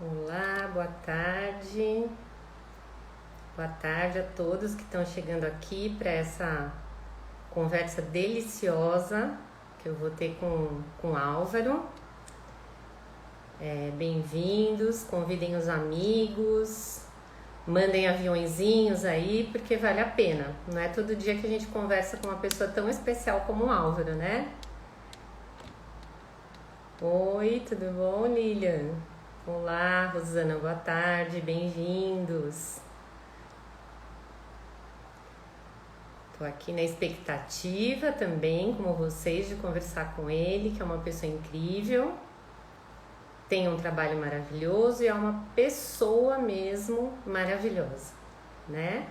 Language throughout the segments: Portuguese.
Olá, boa tarde. Boa tarde a todos que estão chegando aqui para essa conversa deliciosa que eu vou ter com o Álvaro. Bem-vindos, convidem os amigos, mandem aviõezinhos aí, porque vale a pena. Não é todo dia que a gente conversa com uma pessoa tão especial como o Álvaro, né? Oi, tudo bom, Lilian? Olá, Rosana, boa tarde, bem-vindos. Estou aqui na expectativa também, como vocês, de conversar com ele, que é uma pessoa incrível, tem um trabalho maravilhoso e é uma pessoa mesmo maravilhosa, né?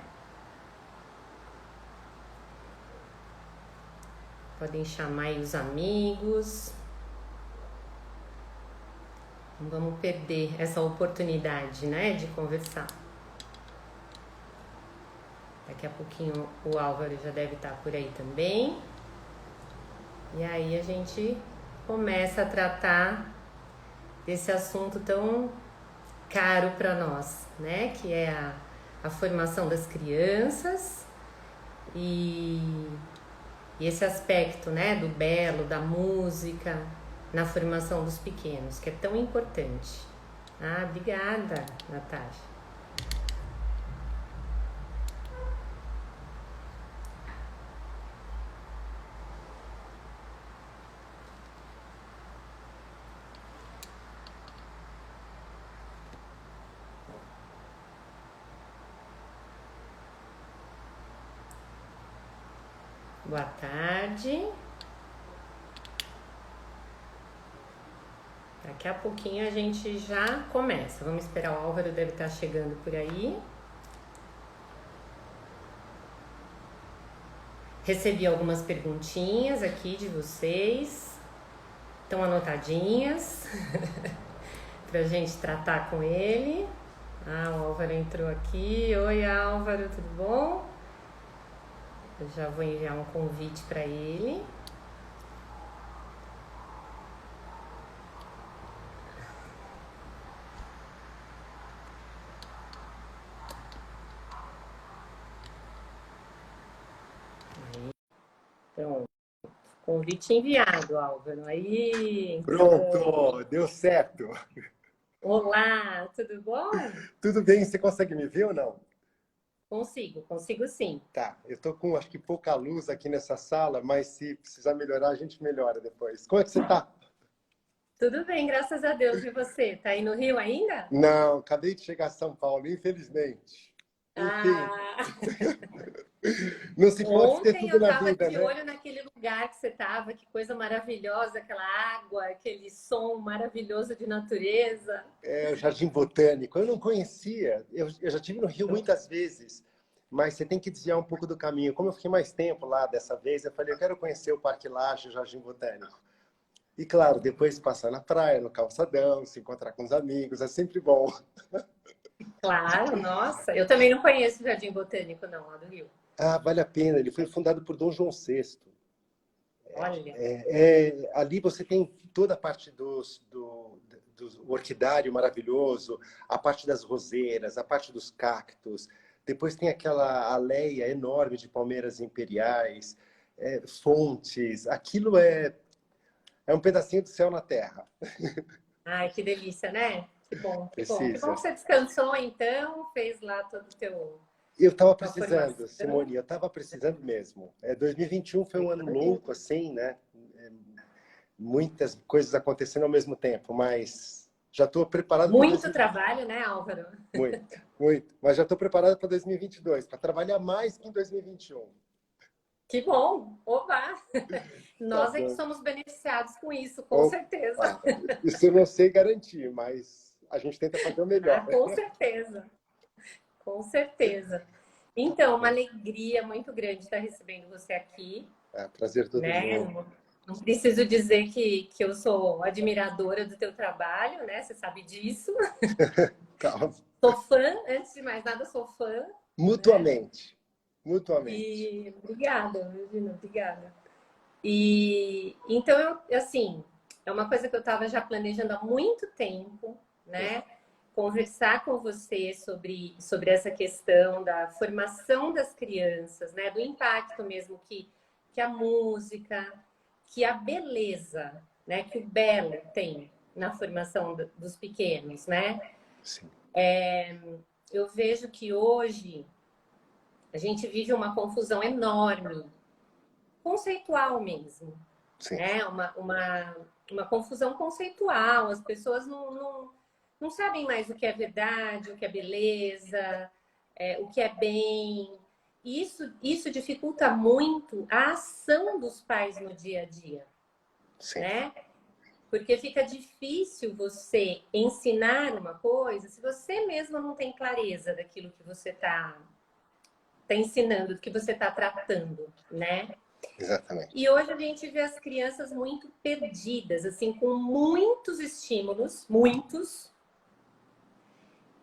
Podem chamar aí os amigos. Não vamos perder essa oportunidade, né, de conversar. Daqui a pouquinho o Álvaro já deve estar por aí também. E aí a gente começa a tratar desse assunto tão caro para nós, né? Que é a formação das crianças e, e esse aspecto, né? Do belo, da música na formação dos pequenos, que é tão importante. Ah, obrigada, Natasha. Boa tarde. Daqui a pouquinho a gente já começa. Vamos esperar, o Álvaro deve estar chegando por aí. Recebi algumas perguntinhas aqui de vocês. Estão anotadinhas pra gente tratar com ele. Ah, o Álvaro entrou aqui. Oi, Álvaro, tudo bom? Eu já vou enviar um convite para ele. Pronto. Convite enviado, Álvaro. Aí, entrou. Pronto, deu certo. Olá, tudo bom? Tudo bem, você consegue me ver ou não? Consigo sim. Tá, eu tô com acho que pouca luz aqui nessa sala, mas se precisar melhorar, a gente melhora depois. Como é que você tá? Tudo bem, graças a Deus. E você? Tá aí no Rio ainda? Não, acabei de chegar a São Paulo, infelizmente. Enfim, Ah, não se pode ter ontem tudo eu na tava vida, de né? olho naquele lugar que você tava, que coisa maravilhosa, aquela água, aquele som maravilhoso de natureza. É o Jardim Botânico. Eu não conhecia, eu já tive no Rio muitas vezes, mas você tem que desviar um pouco do caminho. Como eu fiquei mais tempo lá dessa vez, eu falei, eu quero conhecer o Parque Lage, o Jardim Botânico. E claro, depois passar na praia, no calçadão, se encontrar com os amigos, é sempre bom. Claro, nossa. Eu também não conheço o Jardim Botânico, não, lá do Rio. Ah, vale a pena. Ele foi fundado por Dom João VI. Olha, Ali você tem toda a parte do orquidário maravilhoso, a parte das roseiras, a parte dos cactos. Depois tem aquela aleia enorme de palmeiras imperiais, fontes. Aquilo é um pedacinho do céu na terra. ai, que delícia, né? Que bom, que bom. Que bom Precisa. que você descansou, então, fez lá todo o teu Eu estava tua precisando, formação. Simone, eu estava precisando mesmo. 2021 foi um ano louco, assim, né? Muitas coisas acontecendo ao mesmo tempo, mas já estou preparado para Muito 2020. trabalho, né, Álvaro? Muito, muito. Mas já estou preparado para 2022, para trabalhar mais que em 2021. Que bom! Oba! Tá Nós é que bom. somos beneficiados com isso, com certeza. Opa, isso eu não sei garantir, mas a gente tenta fazer o Ah, melhor. com certeza, com certeza. Então, uma alegria muito grande estar recebendo você aqui, Prazer todo né? meu. Não preciso dizer que eu sou admiradora do teu trabalho, né? Você sabe disso. Tá. Sou fã, antes de mais nada, sou fã, né? Mutuamente. Mutuamente. E obrigada, Virginia, obrigada. E então, assim, é uma coisa que eu estava já planejando há muito tempo, né? conversar com você sobre essa questão da formação das crianças, né? Do impacto mesmo que a música, que a beleza, né? Que o belo tem na formação dos pequenos, né? Sim, Eu vejo que hoje a gente vive uma confusão enorme, conceitual mesmo, sim, né? Uma confusão conceitual. As pessoas não sabem mais o que é verdade, o que é beleza, o que é bem. Isso dificulta muito a ação dos pais no dia a dia, sim. né? Porque fica difícil você ensinar uma coisa se você mesmo não tem clareza daquilo que você tá ensinando, do que você está tratando, né? Exatamente. E hoje a gente vê as crianças muito perdidas, assim, com muitos estímulos, muitos,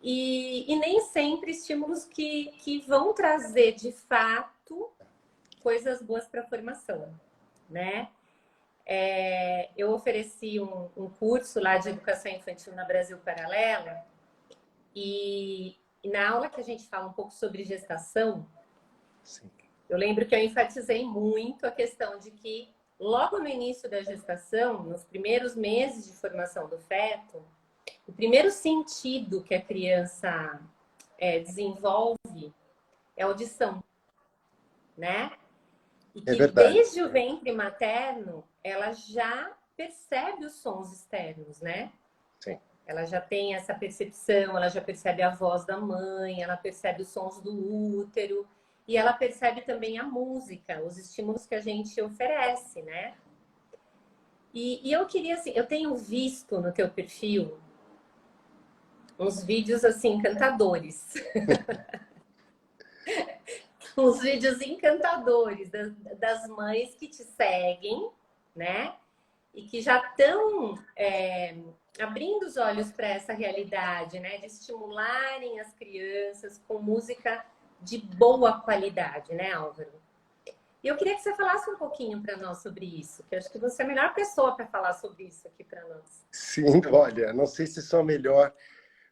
e nem sempre estímulos que vão trazer de fato coisas boas para a formação, né? Eu ofereci um curso lá de educação infantil na Brasil Paralela, e na aula que a gente fala um pouco sobre gestação, Sim. eu lembro que eu enfatizei muito a questão de que logo no início da gestação, nos primeiros meses de formação do feto, o primeiro sentido que a criança desenvolve é a audição, né? E É que verdade. desde o ventre materno ela já percebe os sons externos, né? Sim. Ela já tem essa percepção, ela já percebe a voz da mãe, ela percebe os sons do útero e ela percebe também a música, os estímulos que a gente oferece, né? E eu queria, assim, eu tenho visto no teu perfil uns vídeos, assim, encantadores. Uns vídeos encantadores das mães que te seguem, né? E que já estão abrindo os olhos para essa realidade, né? De estimularem as crianças com música de boa qualidade, né, Álvaro? E eu queria que você falasse um pouquinho para nós sobre isso, que eu acho que você é a melhor pessoa para falar sobre isso aqui para nós. Sim, olha, não sei se sou a melhor,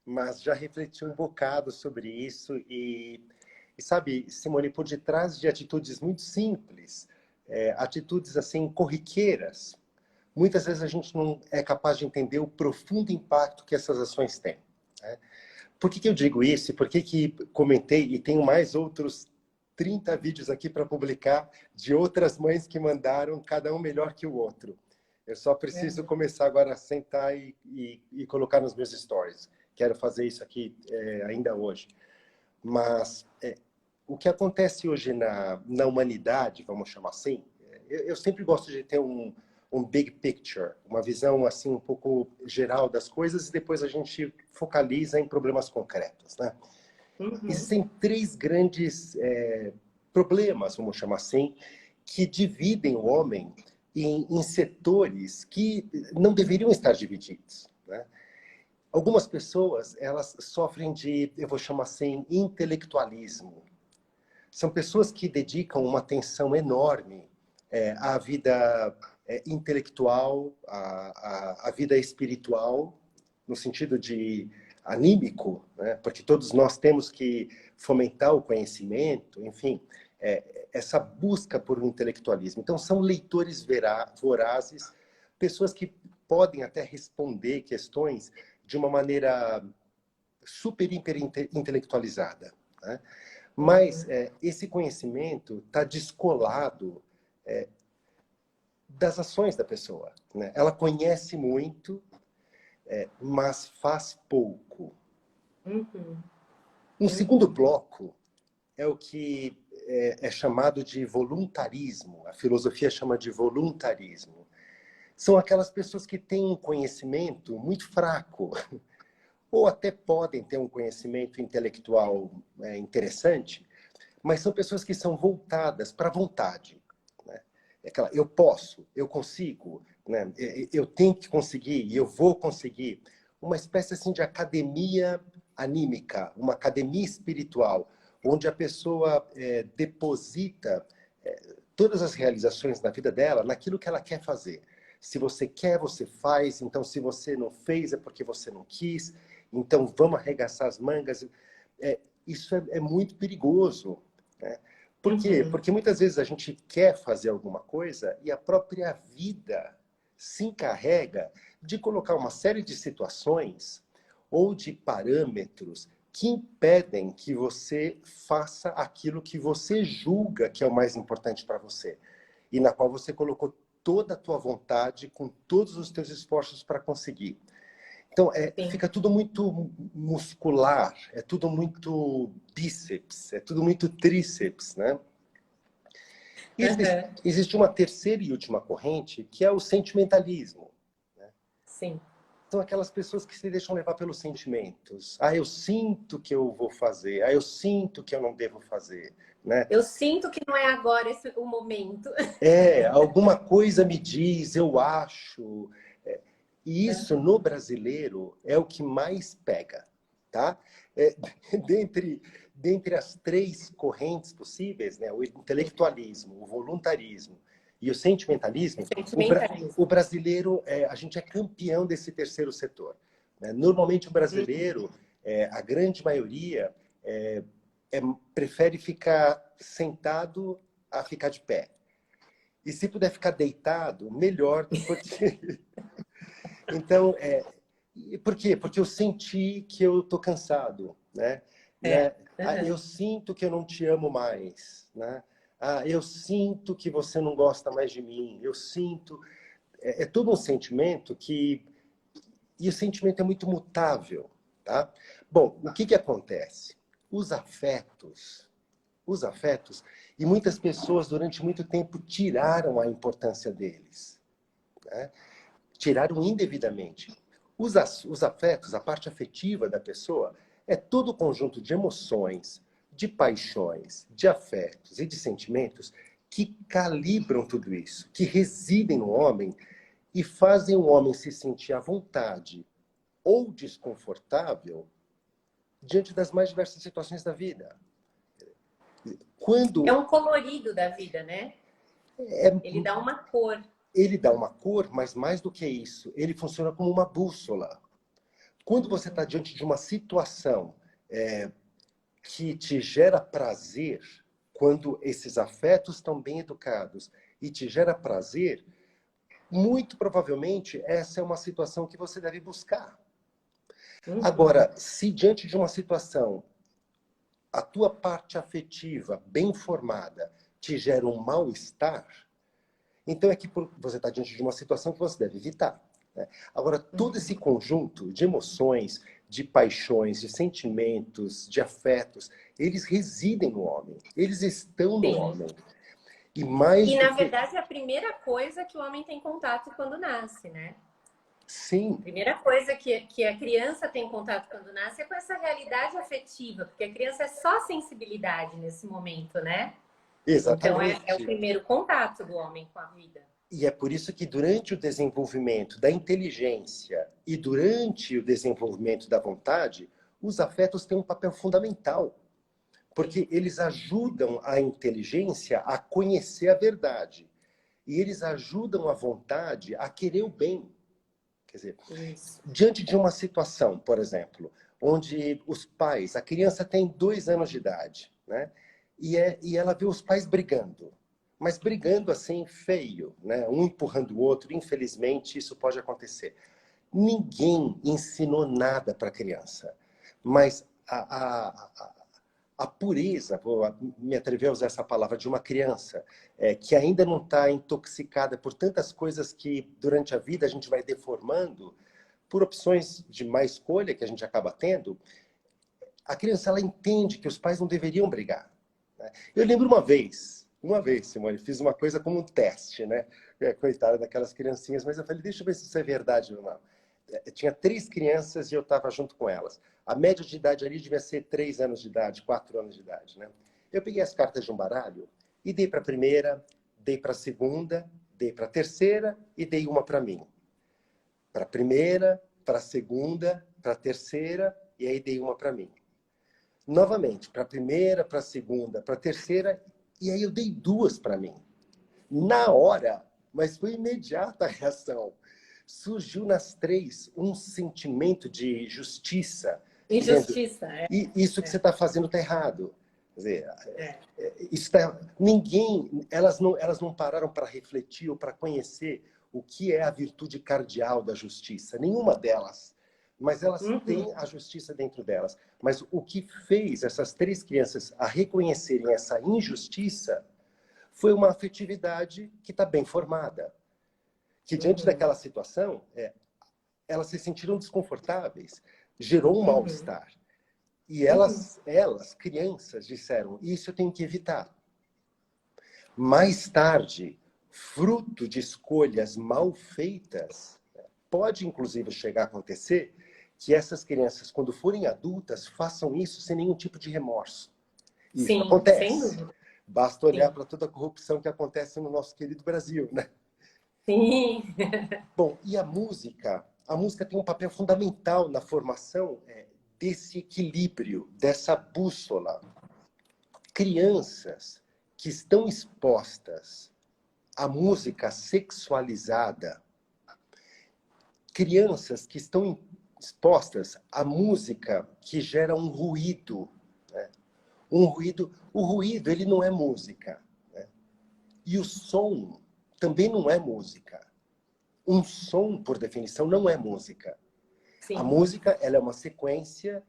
mas já refleti um bocado sobre isso e sabe, Simone, por detrás de atitudes muito simples, atitudes assim corriqueiras, muitas vezes a gente não é capaz de entender o profundo impacto que essas ações têm, né? Por que eu digo isso? E por que comentei e tenho mais outros 30 vídeos aqui para publicar de outras mães que mandaram, cada um melhor que o outro. Eu só preciso começar agora a sentar e colocar nos meus stories. Quero fazer isso aqui ainda hoje. Mas o que acontece hoje na humanidade, vamos chamar assim, eu sempre gosto de ter um big picture, uma visão assim um pouco geral das coisas e depois a gente focaliza em problemas concretos, né? Uhum. Existem três grandes problemas, vamos chamar assim, que dividem o homem em setores que não deveriam estar divididos, né? Algumas pessoas, elas sofrem de, eu vou chamar assim, intelectualismo. São pessoas que dedicam uma atenção enorme à vida intelectual, à vida espiritual, no sentido de anímico, né? Porque todos nós temos que fomentar o conhecimento, enfim, essa busca por um intelectualismo. Então, são leitores vorazes, pessoas que podem até responder questões de uma maneira super, hiper intelectualizada, né? Mas esse conhecimento está descolado das ações da pessoa, né? Ela conhece muito, mas faz pouco. Uhum. Um segundo Uhum. bloco é o que é chamado de voluntarismo. A filosofia chama de voluntarismo. São aquelas pessoas que têm um conhecimento muito fraco, ou até podem ter um conhecimento intelectual interessante, mas são pessoas que são voltadas para a vontade, né? Eu posso, eu consigo, né? Eu tenho que conseguir e eu vou conseguir. Uma espécie assim de academia anímica, uma academia espiritual, onde a pessoa deposita todas as realizações na vida dela naquilo que ela quer fazer. Se você quer, você faz. Então, se você não fez, é porque você não quis. então vamos arregaçar as mangas. Isso é muito perigoso, né? Por quê? Uhum. Porque muitas vezes a gente quer fazer alguma coisa e a própria vida se encarrega de colocar uma série de situações ou de parâmetros que impedem que você faça aquilo que você julga que é o mais importante para você e na qual você colocou toda a tua vontade com todos os teus esforços para conseguir. Então, Sim. fica tudo muito muscular, é tudo muito bíceps, é tudo muito tríceps, né? E Uhum. existe uma terceira e última corrente, que é o sentimentalismo. Né? Sim. São aquelas pessoas que se deixam levar pelos sentimentos. Ah, eu sinto que eu vou fazer. Ah, eu sinto que eu não devo fazer. Né? Eu sinto que não é agora o momento. Alguma coisa me diz, eu acho. E isso no brasileiro é o que mais pega, tá? É, dentre, dentre as três correntes possíveis, né, o intelectualismo, o voluntarismo e o sentimentalismo, Sentimentalismo. o brasileiro, a gente é campeão desse terceiro setor. Né? Normalmente o brasileiro, a grande maioria, prefere ficar sentado a ficar de pé. E se puder ficar deitado, melhor, porque... Então, por quê? Porque eu senti que eu tô cansado, né? Eu Uhum. sinto que eu não te amo mais, né? Eu sinto que você não gosta mais de mim. Eu sinto... É todo um sentimento que... E o sentimento é muito mutável, tá? Bom, o que que acontece? Os afetos, e muitas pessoas durante muito tempo tiraram a importância deles, né? Tiraram indevidamente. Os afetos, a parte afetiva da pessoa, é todo o conjunto de emoções, de paixões, de afetos e de sentimentos que calibram tudo isso, que residem no homem e fazem o homem se sentir à vontade ou desconfortável diante das mais diversas situações da vida. É Quando um colorido da vida, né? é, Ele dá uma cor. ele dá uma cor, mas mais do que isso, ele funciona como uma bússola. Quando você está diante de uma situação que te gera prazer, quando esses afetos estão bem educados e te gera prazer, muito provavelmente essa é uma situação que você deve buscar. Uhum. Agora, se diante de uma situação, a tua parte afetiva bem formada te gera um mal-estar, então é que você está diante de uma situação que você deve evitar. Né? Agora, todo esse conjunto de emoções, de paixões, de sentimentos, de afetos, eles residem no homem, eles estão no Sim. homem. E mais E, do na que... verdade, é a primeira coisa que o homem tem contato quando nasce, né? A Sim, primeira coisa que a criança tem contato quando nasce é com essa realidade afetiva, porque a criança é só sensibilidade nesse momento, né? Então, é o exatamente. primeiro contato do homem com a vida. E é por isso que durante o desenvolvimento da inteligência e durante o desenvolvimento da vontade, os afetos têm um papel fundamental, Sim. porque eles ajudam a inteligência a conhecer a verdade. E eles ajudam a vontade a querer o bem. Quer dizer, Isso. diante de uma situação, por exemplo, onde os pais, a criança tem 2 anos de idade, né? E ela vê os pais brigando, mas brigando assim feio, né? Um empurrando o outro, infelizmente isso pode acontecer. Ninguém ensinou nada para a criança, mas a pureza, vou me atrever a usar essa palavra, de uma criança que ainda não está intoxicada por tantas coisas que durante a vida a gente vai deformando, por opções de má escolha que a gente acaba tendo, a criança ela entende que os pais não deveriam brigar. Né? Eu lembro uma vez, Simone, fiz uma coisa como um teste, né? Coitada daquelas criancinhas, mas eu falei, deixa eu ver se isso é verdade ou não. Tinha 3 crianças e eu estava junto com elas. A média de idade ali devia ser 3 anos de idade, 4 anos de idade, né? Eu peguei as cartas de um baralho e dei para a primeira, dei para a segunda, dei para a terceira e dei uma para mim. Para a primeira, para a segunda, para a terceira e aí dei uma para mim. Novamente, para a primeira, para a segunda, para a terceira e aí eu dei 2 para mim. Na hora, mas foi imediata a reação. surgiu nas três um sentimento de justiça, dizendo, Injustiça, é. Isso que você está fazendo está errado. Quer dizer, É. isso elas não pararam para refletir ou para conhecer o que é a virtude cardeal da justiça. Nenhuma delas. Mas elas têm a justiça dentro delas. Mas o que fez essas três crianças a reconhecerem essa injustiça foi uma afetividade que está bem formada. Que diante daquela situação, elas se sentiram desconfortáveis, gerou um mal-estar. E elas, crianças, disseram, isso eu tenho que evitar. Mais tarde, fruto de escolhas mal feitas, pode inclusive chegar a acontecer que essas crianças, quando forem adultas, façam isso sem nenhum tipo de remorso. Isso Sim, acontece. sem dúvida. Basta olhar para toda a corrupção que acontece no nosso querido Brasil, né? Sim. Bom, e a música tem um papel fundamental na formação desse equilíbrio, dessa bússola. Crianças que estão expostas à música sexualizada, crianças que estão expostas à música que gera um ruído, né? O ruído, ele não é música, né? E o som também não é música. Um som, por definição, não é música. Sim. A música, ela é uma sequência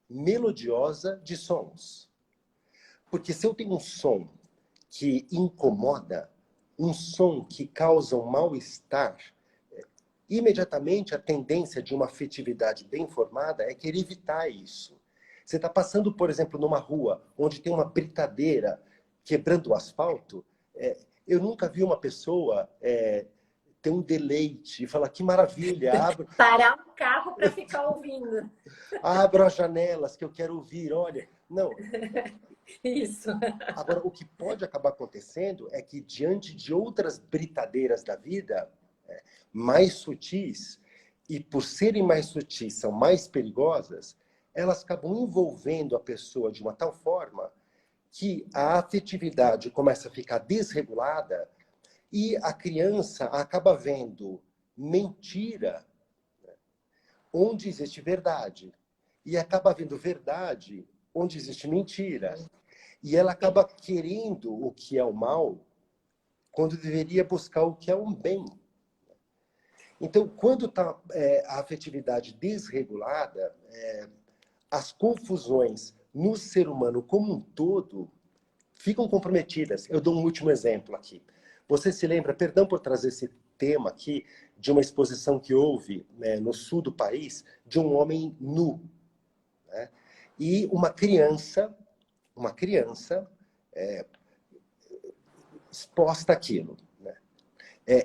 melodiosa de sons. Porque se eu tenho um som que incomoda, um som que causa um mal-estar, imediatamente a tendência de uma afetividade bem formada é querer evitar isso. Você está passando, por exemplo, numa rua onde tem uma britadeira quebrando o asfalto, eu nunca vi uma pessoa ter um deleite e falar, que maravilha, parar um carro para ficar ouvindo. Abro as janelas que eu quero ouvir, olha. Não. Isso. Agora, o que pode acabar acontecendo é que, diante de outras britadeiras da vida, mais sutis, e por serem mais sutis, são mais perigosas, elas acabam envolvendo a pessoa de uma tal forma que a afetividade começa a ficar desregulada e a criança acaba vendo mentira onde existe verdade. E acaba vendo verdade onde existe mentira. E ela acaba querendo o que é o mal, quando deveria buscar o que é o bem. Então, quando está a afetividade desregulada, as confusões no ser humano como um todo ficam comprometidas. Eu dou um último exemplo aqui. Você se lembra, perdão por trazer esse tema aqui, de uma exposição que houve no sul do país, de um homem nu, né? E uma criança exposta àquilo, né?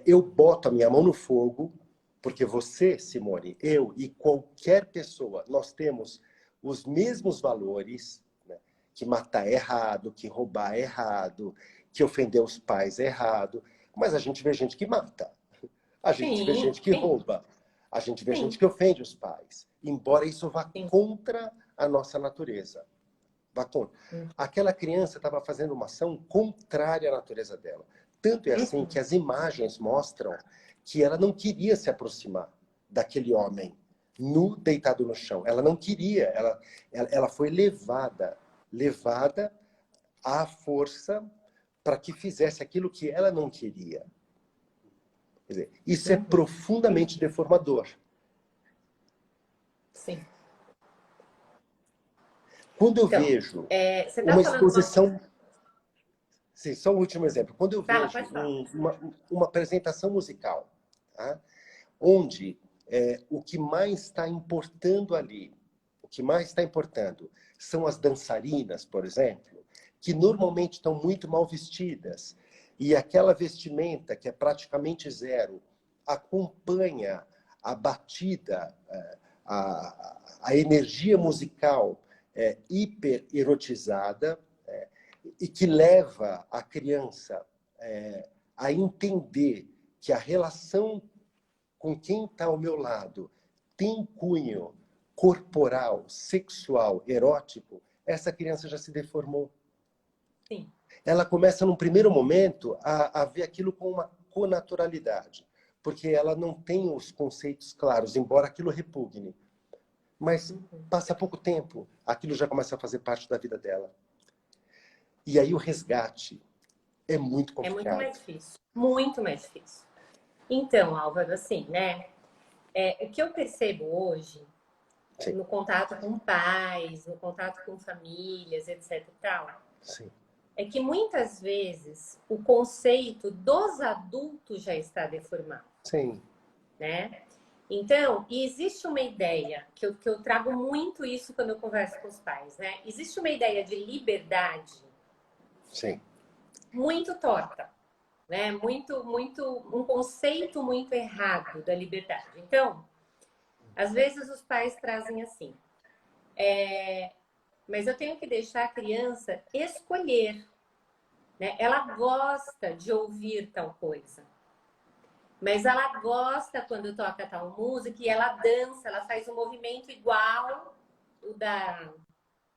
Eu boto a minha mão no fogo, porque você, Simone, eu e qualquer pessoa, nós temos os mesmos valores, né? Que matar é errado, que roubar é errado, que ofender os pais é errado, mas a gente vê gente que mata, a gente vê gente que rouba, a gente vê gente que ofende os pais, embora isso vá contra a nossa natureza. Vá contra. Aquela criança estava fazendo uma ação contrária à natureza dela. Tanto é assim que as imagens mostram que ela não queria se aproximar daquele homem nu, deitado no chão. Ela não queria, ela foi levada à força para que fizesse aquilo que ela não queria. Quer dizer, isso é profundamente deformador. Sim. Quando eu vejo uma exposição... Sim, só um último exemplo. Quando eu vejo uma apresentação musical, tá? Onde o que mais está importando ali, são as dançarinas, por exemplo, que normalmente estão muito mal vestidas, e aquela vestimenta, que é praticamente zero, acompanha a batida, a energia musical hiper erotizada, e que leva a criança a entender que a relação com quem está ao meu lado tem cunho corporal, sexual, erótico, essa criança já se deformou. Sim. Ela começa, num primeiro momento, a ver aquilo com uma connaturalidade. porque ela não tem os conceitos claros, embora aquilo repugne. Mas passa pouco tempo, aquilo já começa a fazer parte da vida dela. E aí o resgate é muito É muito mais complicado. difícil. Muito mais difícil. Então, Álvaro, assim, né? O que eu percebo hoje, Sim, no contato com pais, no contato com famílias, etc e tal, sim, é que muitas vezes o conceito dos adultos já está deformado, sim. né? Então, e existe uma ideia, que eu trago muito isso quando eu converso com os pais, né? Existe uma ideia de liberdade Sim. muito torta, né? Um conceito muito errado da liberdade. Então, às vezes os pais trazem assim, mas eu tenho que deixar a criança escolher, né? Ela gosta de ouvir tal coisa, mas ela gosta quando toca tal música e ela dança, ela faz um movimento igual o da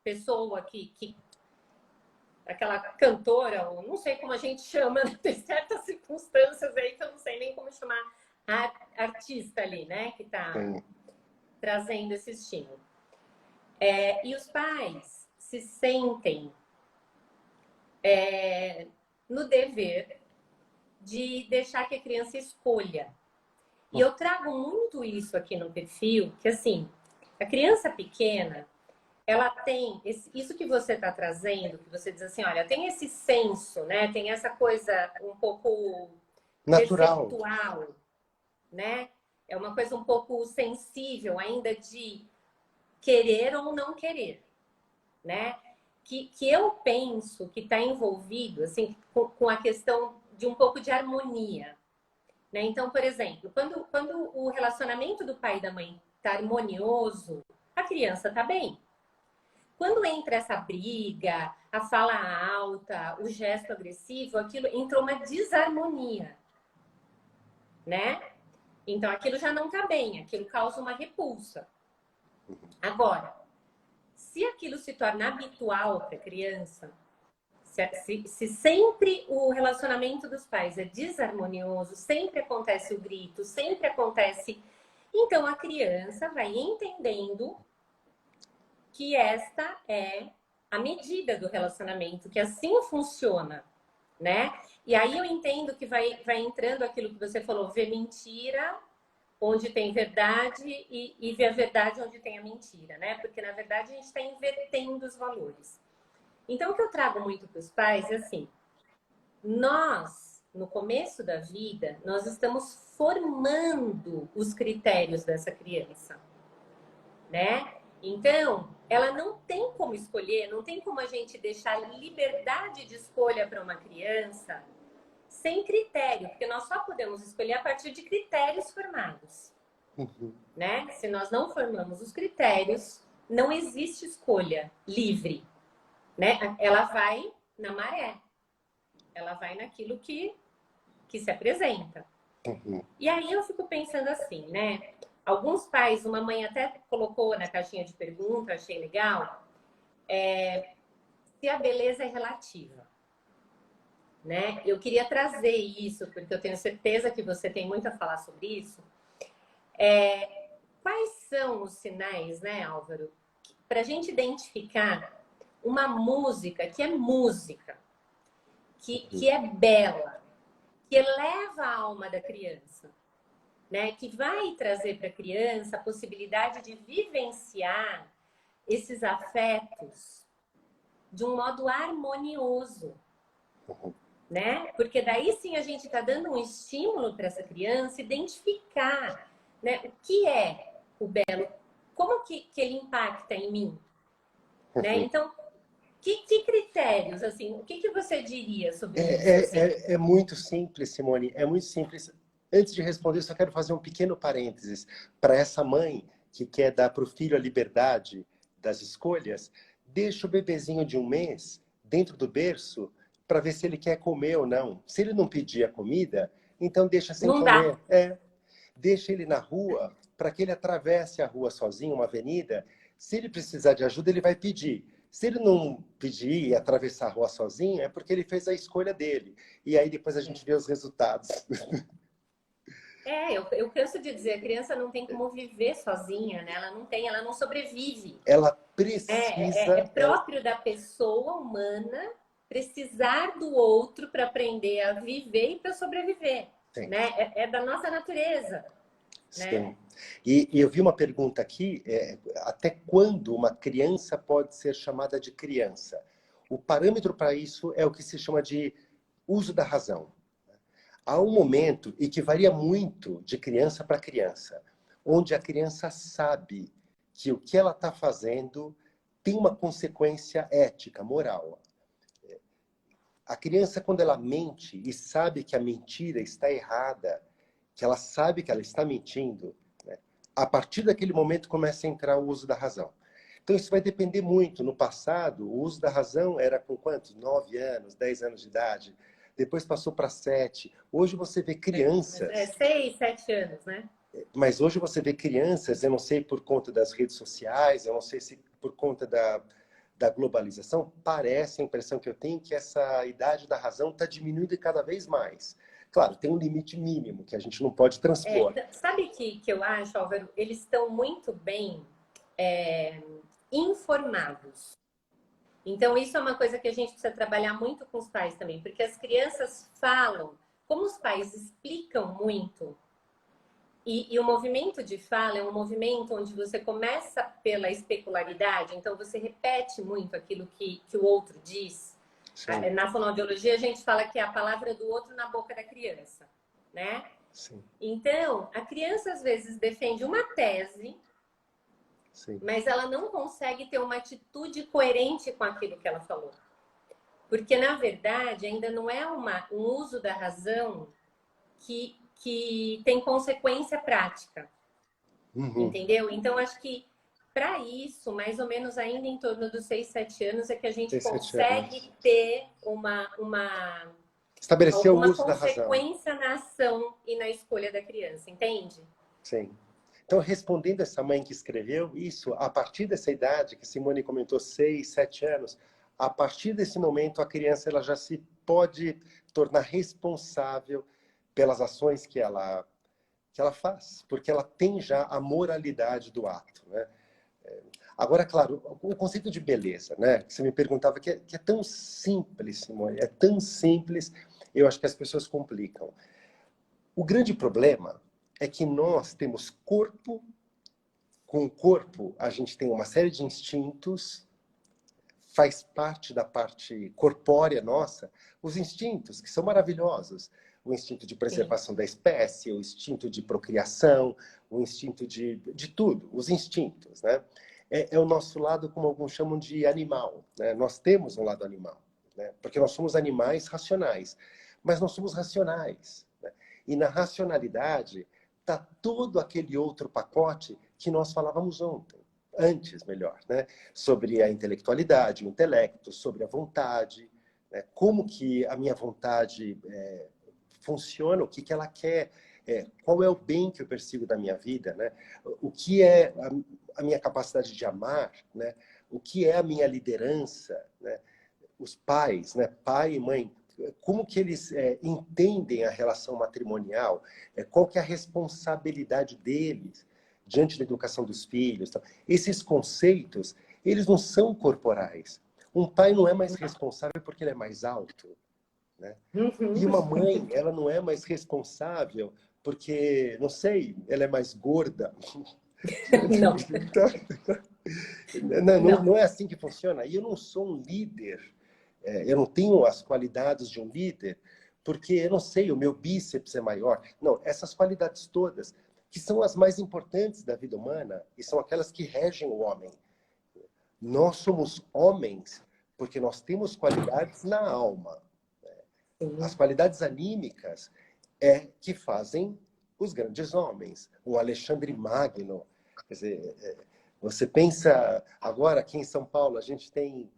pessoa que aquela cantora, ou não sei como a gente chama, tem certas circunstâncias aí que eu não sei nem como chamar a artista ali, né, que está Sim. trazendo esse estímulo. E os pais se sentem no dever de deixar que a criança escolha. E eu trago muito isso aqui no perfil, que assim, a criança pequena, ela tem isso que você está trazendo, que você diz assim, olha, tem esse senso, né? Tem essa coisa um pouco Natural. perceptual, né? É uma coisa um pouco sensível ainda de querer ou não querer, né? Que eu penso que está envolvido assim com a questão de um pouco de harmonia, né? Então, por exemplo, quando o relacionamento do pai e da mãe está harmonioso, a criança está bem. Quando entra essa briga, a fala alta, o gesto agressivo, aquilo entrou uma desarmonia, né? Então aquilo já não está bem, aquilo causa uma repulsa. Agora, se aquilo se torna habitual para a criança, se sempre o relacionamento dos pais é desarmonioso, sempre acontece o grito, sempre acontece. Então a criança vai entendendo que esta é a medida do relacionamento, que assim funciona, né? E aí eu entendo que vai entrando aquilo que você falou, ver mentira onde tem verdade e ver a verdade onde tem a mentira, né? Porque na verdade a gente está invertendo os valores. Então o que eu trago muito para os pais é assim, nós, no começo da vida, nós estamos formando os critérios dessa criança, né? Então, ela não tem como escolher, não tem como a gente deixar liberdade de escolha para uma criança sem critério, porque nós só podemos escolher a partir de critérios formados, né? Se nós não formamos os critérios, não existe escolha livre, né? Ela vai na maré, ela vai naquilo que se apresenta. E aí eu fico pensando assim, né? Alguns pais, uma mãe até colocou na caixinha de pergunta, achei legal, se a beleza é relativa, né? Eu queria trazer isso, porque eu tenho certeza que você tem muito a falar sobre isso. Quais são os sinais, né, Álvaro, para a gente identificar uma música que é música, que é bela, que eleva a alma da criança, né? Que vai trazer para a criança a possibilidade de vivenciar esses afetos de um modo harmonioso, né? Porque daí sim a gente está dando um estímulo para essa criança identificar, né, o que é o belo, como que ele impacta em mim, né? Então, que critérios, assim, o que você diria sobre isso, assim? É muito simples, Simone, é muito simples. Antes de responder, só quero fazer um pequeno parênteses. Para essa mãe que quer dar para o filho a liberdade das escolhas, deixa o bebezinho de 1 mês dentro do berço para ver se ele quer comer ou não. Se ele não pedir a comida, então deixa sem Não dá. comer. Deixa ele na rua para que ele atravesse a rua sozinho, uma avenida. Se ele precisar de ajuda, ele vai pedir. Se ele não pedir e atravessar a rua sozinho, é porque ele fez a escolha dele. E aí depois a gente vê os resultados. Eu canso de dizer, a criança não tem como viver sozinha, né? Ela não sobrevive. Ela É precisa, próprio da pessoa humana precisar do outro para aprender a viver e para sobreviver, sim, né? É da nossa natureza, né? sim. E eu vi uma pergunta aqui, até quando uma criança pode ser chamada de criança? O parâmetro para isso é o que se chama de uso da razão. Há um momento, e que varia muito de criança para criança, onde a criança sabe que o que ela está fazendo tem uma consequência ética, moral. A criança, quando ela mente e sabe que a mentira está errada, que ela sabe que ela está mentindo, né? A partir daquele momento começa a entrar o uso da razão. Então, isso vai depender muito. No passado, o uso da razão era com quantos? 9 anos, 10 anos de idade. Depois passou para 7. Hoje você vê crianças, 6, 7 anos, né? mas hoje você vê crianças, eu não sei por conta das redes sociais, eu não sei se por conta da globalização, parece a impressão que eu tenho que essa idade da razão está diminuindo cada vez mais. Claro, tem um limite mínimo que a gente não pode transpor. Então, sabe que eu acho, Álvaro? Eles estão muito bem informados. Então, isso é uma coisa que a gente precisa trabalhar muito com os pais também, porque as crianças falam, como os pais explicam muito, e o movimento de fala é um movimento onde você começa pela especularidade, então você repete muito aquilo que o outro diz. Sim, Na fonoaudiologia, a gente fala que é a palavra do outro na boca da criança, né? sim, Então, a criança às vezes defende uma tese, sim. mas ela não consegue ter uma atitude coerente com aquilo que ela falou. Porque, na verdade, ainda não é um uso da razão que tem consequência prática, Uhum. entendeu? Então, acho que para isso, mais ou menos ainda em torno dos 6, 7 anos, é que a gente 6, 7 consegue anos. ter Estabelecer o alguma uso da razão. consequência na ação e na escolha da criança, entende? Sim. Então, respondendo essa mãe que escreveu isso, a partir dessa idade, que Simone comentou, 6, 7 anos, a partir desse momento, a criança ela já se pode tornar responsável pelas ações que ela faz, porque ela tem já a moralidade do ato, né? Agora, claro, o conceito de beleza, né? Que você me perguntava, que é tão simples, Simone, é tão simples, eu acho que as pessoas complicam. O grande problema é que nós temos corpo, com o corpo a gente tem uma série de instintos, faz parte da parte corpórea nossa, os instintos, que são maravilhosos. O instinto de Sim. preservação da espécie, o instinto de procriação, o instinto de tudo, os instintos, né? É o nosso lado, como alguns chamam de animal, né? Nós temos um lado animal, né? Porque nós somos animais racionais, mas nós somos racionais, né? E na racionalidade está todo aquele outro pacote que nós falávamos ontem, antes, melhor, né? Sobre a intelectualidade, o intelecto, sobre a vontade, né? Como que a minha vontade funciona, o que, que ela quer, qual é o bem que eu persigo da minha vida, né? O que é a minha capacidade de amar, né? O que é a minha liderança, né? Os pais, né? Pai e mãe, como que eles entendem a relação matrimonial, qual que é a responsabilidade deles diante da educação dos filhos. Tá? Esses conceitos, eles não são corporais. Um pai não é mais responsável porque ele é mais alto, né? Uhum. E uma mãe, ela não é mais responsável porque, não sei, ela é mais gorda. Não, não. Não é assim que funciona. E eu não sou um líder, eu não tenho as qualidades de um líder, porque eu não sei, o meu bíceps é maior. Não, essas qualidades todas, que são as mais importantes da vida humana e são aquelas que regem o homem. Nós somos homens porque nós temos qualidades na alma. As Sim. qualidades anímicas que fazem os grandes homens. O Alexandre Magno. Quer dizer, você pensa agora aqui em São Paulo, a gente tem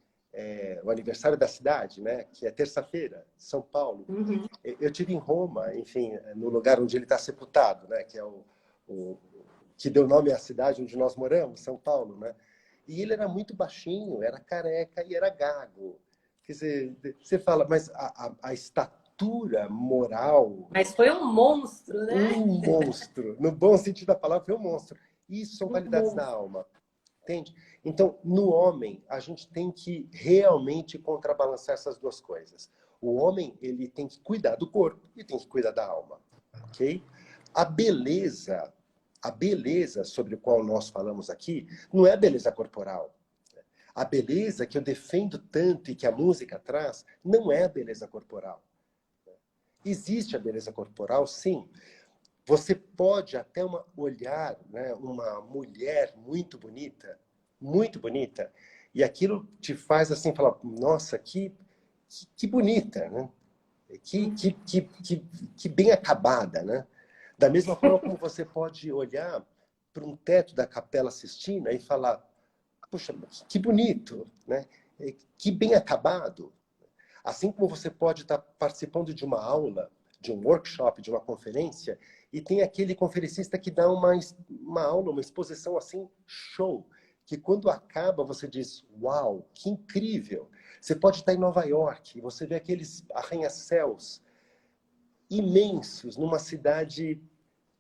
o aniversário da cidade, né? Que é terça-feira, São Paulo. Uhum. Eu tive em Roma, enfim, no lugar onde ele está sepultado, né? Que é o que deu nome à cidade onde nós moramos, São Paulo, né? E ele era muito baixinho, era careca e era gago. Quer dizer, você fala, mas a estatura estrutura moral. Mas foi um monstro, né? Um monstro. No bom sentido da palavra, foi um monstro. Isso são Um qualidades da monstro. alma. Entende? Então, no homem, a gente tem que realmente contrabalançar essas duas coisas. O homem, ele tem que cuidar do corpo e tem que cuidar da alma. Ok? A beleza sobre a qual nós falamos aqui, não é a beleza corporal. A beleza que eu defendo tanto e que a música traz, não é a beleza corporal. Existe a beleza corporal, sim. Você pode até olhar, né, uma mulher muito bonita, e aquilo te faz assim, falar, nossa, que bonita, né? Que bem acabada, né? Da mesma forma como você pode olhar para um teto da Capela Sistina e falar, puxa, que bonito, né? Que bem acabado. Assim como você pode estar participando de uma aula, de um workshop, de uma conferência, e tem aquele conferencista que dá uma aula, uma exposição assim, show, que quando acaba você diz, uau, que incrível. Você pode estar em Nova York e você vê aqueles arranha-céus imensos numa cidade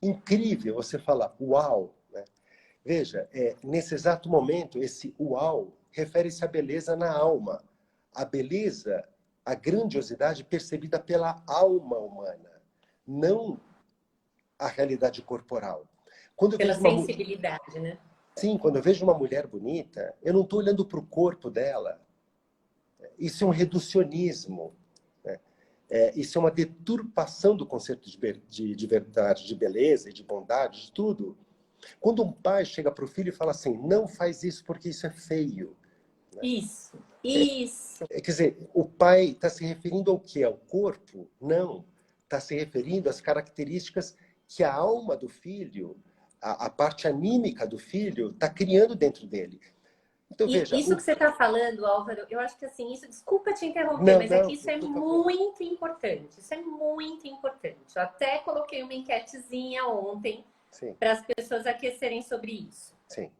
incrível. Você fala, uau, né? Veja, nesse exato momento, esse uau refere-se à beleza na alma. A beleza, a grandiosidade percebida pela alma humana, não a realidade corporal. Quando eu Pela vejo sensibilidade, né? Sim, quando eu vejo uma mulher bonita, eu não estou olhando para o corpo dela. Isso é um reducionismo. Né? Isso é uma deturpação do conceito de verdade, de beleza e de bondade, de tudo. Quando um pai chega para o filho e fala assim, não faz isso porque isso é feio. Isso. Quer dizer, o pai está se referindo ao quê? Ao corpo? Não. Está se referindo às características que a alma do filho, a parte anímica do filho, está criando dentro dele. Então, E veja... isso que você está falando, Álvaro, eu acho que assim, isso, desculpa te interromper, Não, mas é não, que isso é por favor. muito importante. Isso é muito importante. Eu até coloquei uma enquetezinha ontem Sim, para as pessoas aquecerem sobre isso. sim,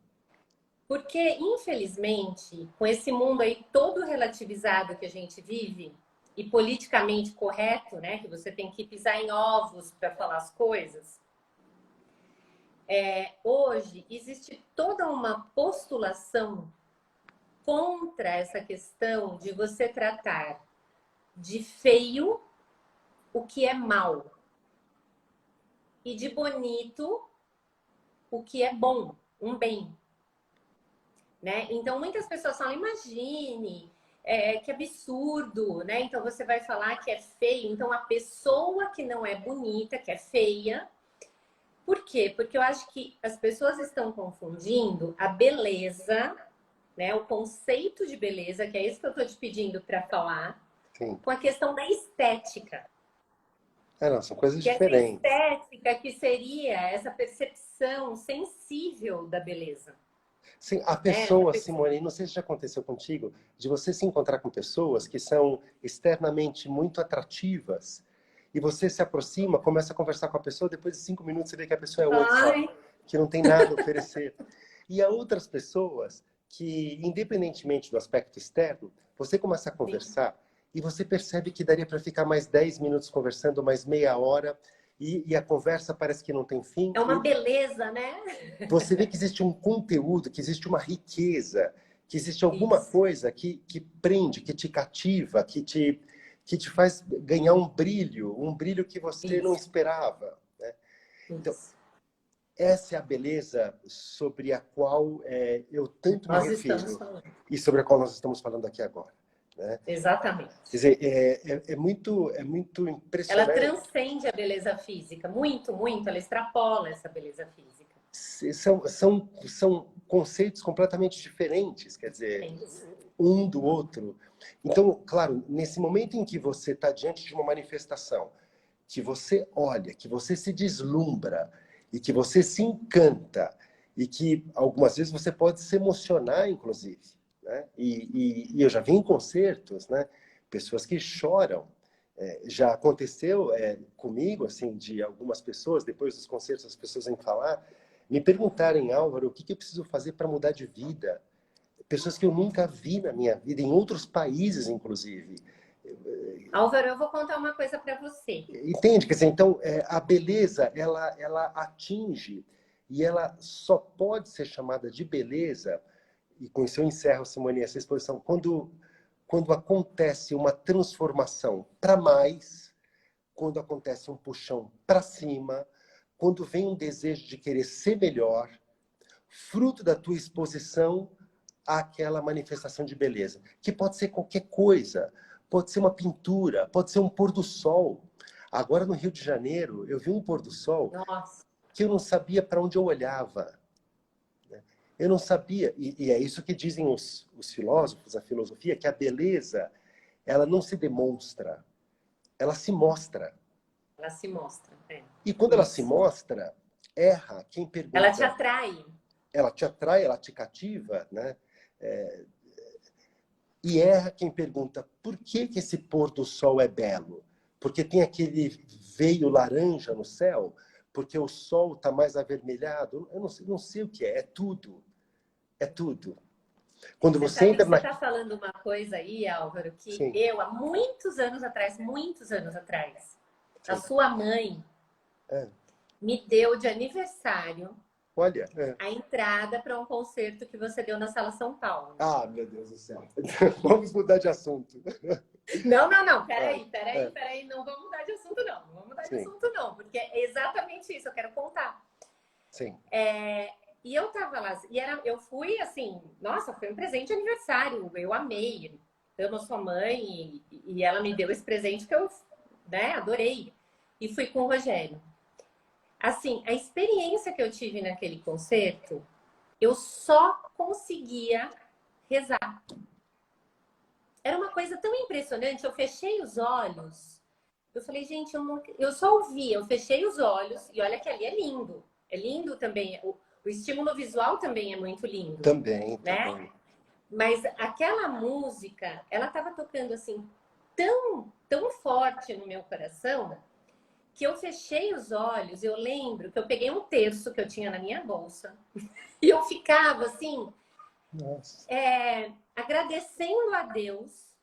Porque, infelizmente, com esse mundo aí todo relativizado que a gente vive, e politicamente correto, né? Que você tem que pisar em ovos para falar as coisas. Hoje existe toda uma postulação contra essa questão de você tratar de feio o que é mal e de bonito o que é bom, um bem. Né? Então, muitas pessoas falam, imagine, que absurdo, né? Então, você vai falar que é feio. Então, a pessoa que não é bonita, que é feia. Por quê? Porque eu acho que as pessoas estão confundindo a beleza, né? O conceito de beleza, que é isso que eu estou te pedindo para falar, sim. com a questão da estética. Não, são coisas Que essa diferentes. estética que seria essa percepção sensível da beleza. Sim, a Né? pessoa, Simone, não sei se já aconteceu contigo, de você se encontrar com pessoas que são externamente muito atrativas e você se aproxima, começa a conversar com a pessoa, depois de 5 minutos você vê que a pessoa é oi só, Ai, que não tem nada a oferecer. E há outras pessoas que, independentemente do aspecto externo, você começa a conversar e você percebe que daria para ficar mais 10 minutos conversando, mais meia hora, e a conversa parece que não tem fim. é uma beleza, né? Você vê que existe um conteúdo, que existe uma riqueza, que existe alguma Isso. coisa que prende, que te cativa, que te faz ganhar um brilho que você não Isso, esperava. Né? Então, isso. essa é a beleza sobre a qual eu tanto me Nós estamos refiro falando. e sobre a qual nós estamos falando aqui agora. Né? Exatamente. Quer dizer, é muito Ela impressionante. transcende a beleza física, muito, muito, ela extrapola essa beleza física. São conceitos completamente diferentes, quer dizer, É isso. um do outro. Então, claro, nesse momento em que você está diante de uma manifestação, que você olha, que você se deslumbra e que você se encanta e que algumas vezes você pode se emocionar, inclusive. Né? E eu já vi em concertos, né? Pessoas que choram. Já aconteceu comigo, assim, de algumas pessoas, depois dos concertos, as pessoas vêm falar, me perguntarem, Álvaro, o que eu preciso fazer para mudar de vida? Pessoas que eu nunca vi na minha vida, em outros países, inclusive. Álvaro, eu vou contar uma coisa para você. Entende? Quer dizer, então, a beleza, ela atinge e ela só pode ser chamada de beleza, e com isso eu encerro, Simone, essa exposição, quando acontece uma transformação para mais, quando acontece um puxão para cima, quando vem um desejo de querer ser melhor, fruto da tua exposição àquela manifestação de beleza, que pode ser qualquer coisa, pode ser uma pintura, pode ser um pôr do sol. Agora, no Rio de Janeiro, eu vi um pôr do sol Nossa. que eu não sabia para onde eu olhava. Eu não sabia, e é isso que dizem os filósofos, a filosofia, que a beleza, ela não se demonstra, ela se mostra. Ela se mostra. E quando ela se mostra, erra quem pergunta. Ela te atrai. Ela te atrai, ela te cativa, né? E erra quem pergunta por que esse pôr do sol é belo? Porque tem aquele veio laranja no céu? Porque o sol está mais avermelhado? Eu não sei o que é tudo. É tudo. Quando você sabe entra que você está falando uma coisa aí, Álvaro, que Sim. eu, há muitos anos atrás, a sua mãe me deu de aniversário a entrada para um concerto que você deu na Sala São Paulo. Ah, meu Deus do céu. Vamos mudar de assunto. Não. Peraí. Não vamos mudar de assunto, não. Não vamos mudar de assunto, não. Porque é exatamente isso, eu quero contar. Sim. E eu tava lá, eu fui assim, nossa, foi um presente de aniversário, eu amei. Eu amo sua mãe e ela me deu esse presente que eu, né, adorei. E fui com o Rogério. Assim, a experiência que eu tive naquele concerto, eu só conseguia rezar. Era uma coisa tão impressionante, eu fechei os olhos, eu falei, gente, eu só ouvi, eu fechei os olhos, e olha que ali é lindo também, o estímulo visual também é muito lindo. Também, né? também. Mas aquela música, ela estava tocando assim, tão forte no meu coração, que eu fechei os olhos, eu lembro que eu peguei um terço que eu tinha na minha bolsa e eu ficava assim, agradecendo a Deus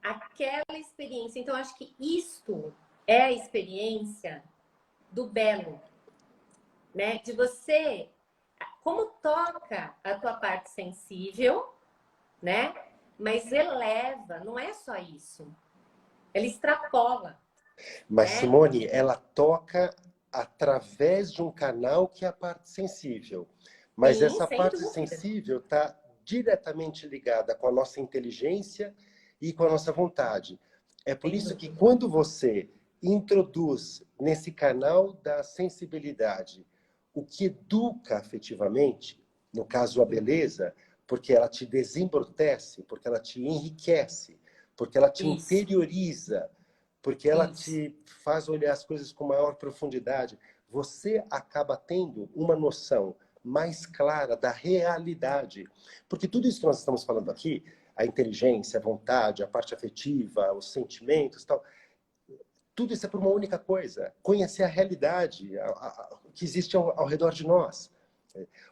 aquela experiência. Então, acho que isto é a experiência do belo, né? De você, como toca a tua parte sensível, né? Mas eleva, não é só isso. Ela extrapola. Mas, Simone, ela toca através de um canal que é a parte sensível. Mas Sim, essa parte dúvida. sensível está diretamente ligada com a nossa inteligência e com a nossa vontade. É por isso que quando você introduz nesse canal da sensibilidade o que educa afetivamente, no caso a beleza, porque ela te desembrutece, porque ela te enriquece, porque ela te interioriza, porque ela te faz olhar as coisas com maior profundidade, você acaba tendo uma noção mais clara da realidade. Porque tudo isso que nós estamos falando aqui, a inteligência, a vontade, a parte afetiva, os sentimentos, tal, tudo isso é por uma única coisa: conhecer a realidade que existe ao redor de nós.